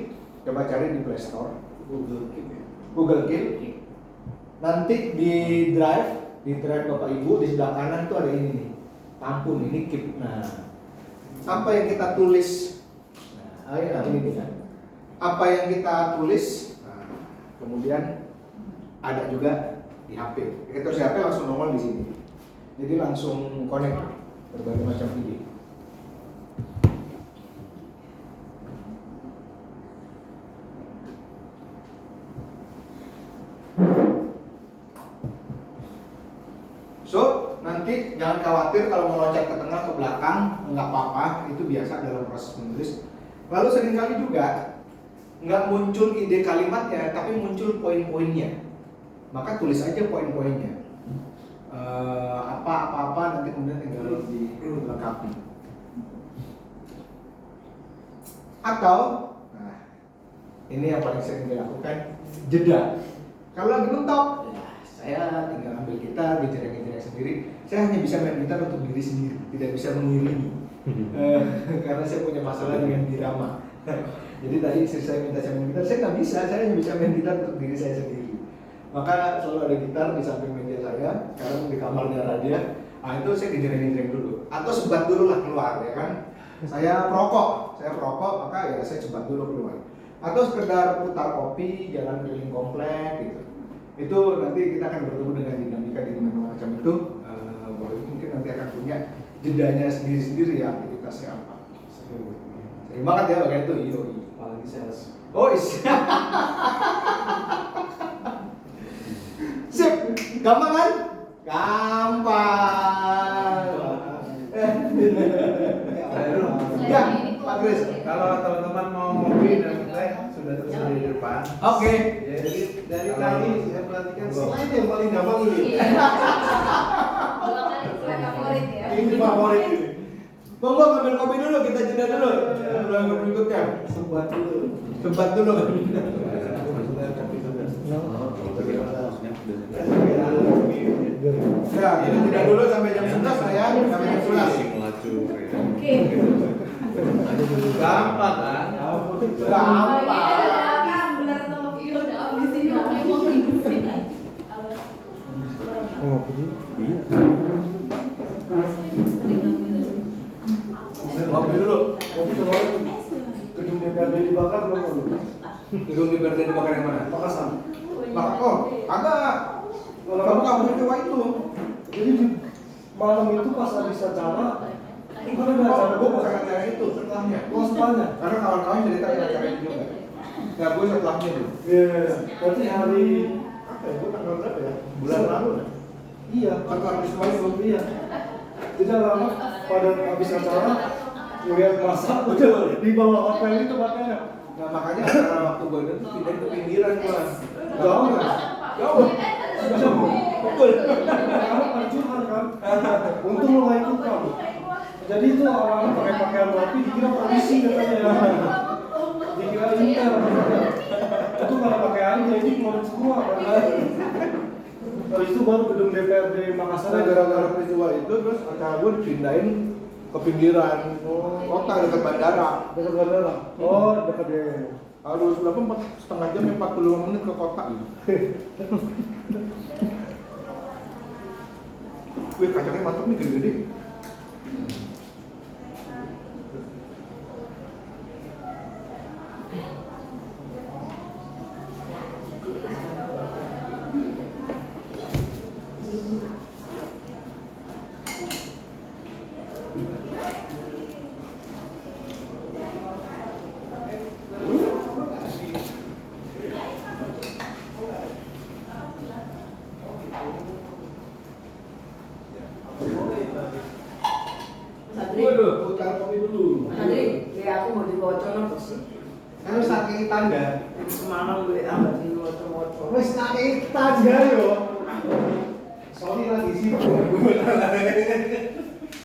Coba cari di Play Store. Google Keep. Nanti di drive Bapak Ibu di sebelah kanan itu ada ini nih. Ampun, ini Keep. Nah, apa yang kita tulis? Nah, ini dia. Apa yang kita tulis? Nah, kemudian ada juga di HP. Kita tulis di HP langsung nongol di sini. Jadi langsung connect berbagai macam ide. So, nanti nanti jangan khawatir kalau mau loncat ke tengah ke belakang, nggak apa-apa, itu biasa dalam proses menulis. Lalu seringkali juga nggak muncul ide kalimatnya, tapi muncul poin-poinnya. Maka tulis aja poin-poinnya. Apa-apa nanti kemudian tinggal dilengkapi. Atau, nah, ini yang paling sering dilakukan, jeda. Kalau lagi mentok, ya, saya tinggal ambil gitar, gejerek-gejerek sendiri. Saya hanya bisa main gitar untuk diri sendiri, tidak bisa mengiringi. Karena saya punya masalah dengan birama. Jadi tadi istri saya minta saya main gitar, saya nggak bisa, saya hanya bisa main gitar untuk diri saya sendiri. Maka selalu ada gitar di samping meja saya, sekarang di kamarnya Radia. Nah itu saya gejerek-gejerek dulu, atau sebat dulu lah keluar, ya kan? Saya perokok, maka ya saya sebat dulu keluar. Atau sekedar putar kopi, jalan keliling komplek gitu. Itu nanti kita akan bertemu dengan dinamika di macam itu. Bahwa mungkin nanti akan punya jedanya sendiri-sendiri ya aktivitasnya apa. Sering banget ya bagian itu, iyo. Apalagi sales. Oh iya. Sip, gampang kan? Gampang. Ya, Pak Kris. Kalau teman-teman mau ngopi dan teh sudah tersedia di depan. Oke. Jadi dari tadi saya perhatikan slide yang paling gampang ini. Slide favorit ya. Ini favorit ini. Monggo ngambil kopi dulu, kita jeda dulu. Sebelum yang berikutnya. Sebat dulu. Sebat dulu. Ya, kita jeda dulu sampai jam 11 ya, sampai jam 11. Oke. Gampang kan? Gampang. Benar sama Vio udah abis ini makanya mau hidup. Kopi dulu. Kopi kemarin gedung DPRD dibakar belum? Gedung DPRD dibakar yang mana? Makassar. Oh, agak. Kamu nggak coba itu. Jadi di malam itu pas habis acara, itu kan ada acara Gue bukan acara itu, setelahnya. Oh, setelahnya. Karena kawan-kawan cerita ada acara itu juga. Nah, gue setelahnya tuh. Iya, berarti hari Apa ya? Gue tanggal berapa ya? Bulan lalu lah. iya, Setelah peristiwa itu. iya. Tidak lama pada habis acara ngeliat masak udah di bawah hotel itu makanya. Nah, makanya acara waktu gue itu pindah ke pinggiran gue. Jauh nggak? Jauh. Jauh. Betul. Karena pancuran kan. Untung lo nggak ikutan. Jadi itu awalnya pakai pakaian rapi dikira polisi katanya. Dikira intel. Itu kalau pakai air jadi keluar semua kan. Habis itu baru gedung DPRD Makassar. Karena gara-gara peristiwa itu terus acara gue dipindahin ke pinggiran kota dekat bandara. Dekat bandara. Oh, dekat ya. Harus berapa? 4,5 jam, 45 menit ke kota. Wih, kacangnya mantap nih, gede-gede. Sadri, Putar kopi dulu. Sadri, ya aku mau diwocon apa sih? Kan saking tanda. Semalam gue ambil diwocon-wocon. Wes saking tanda yo. Sorry lagi sih.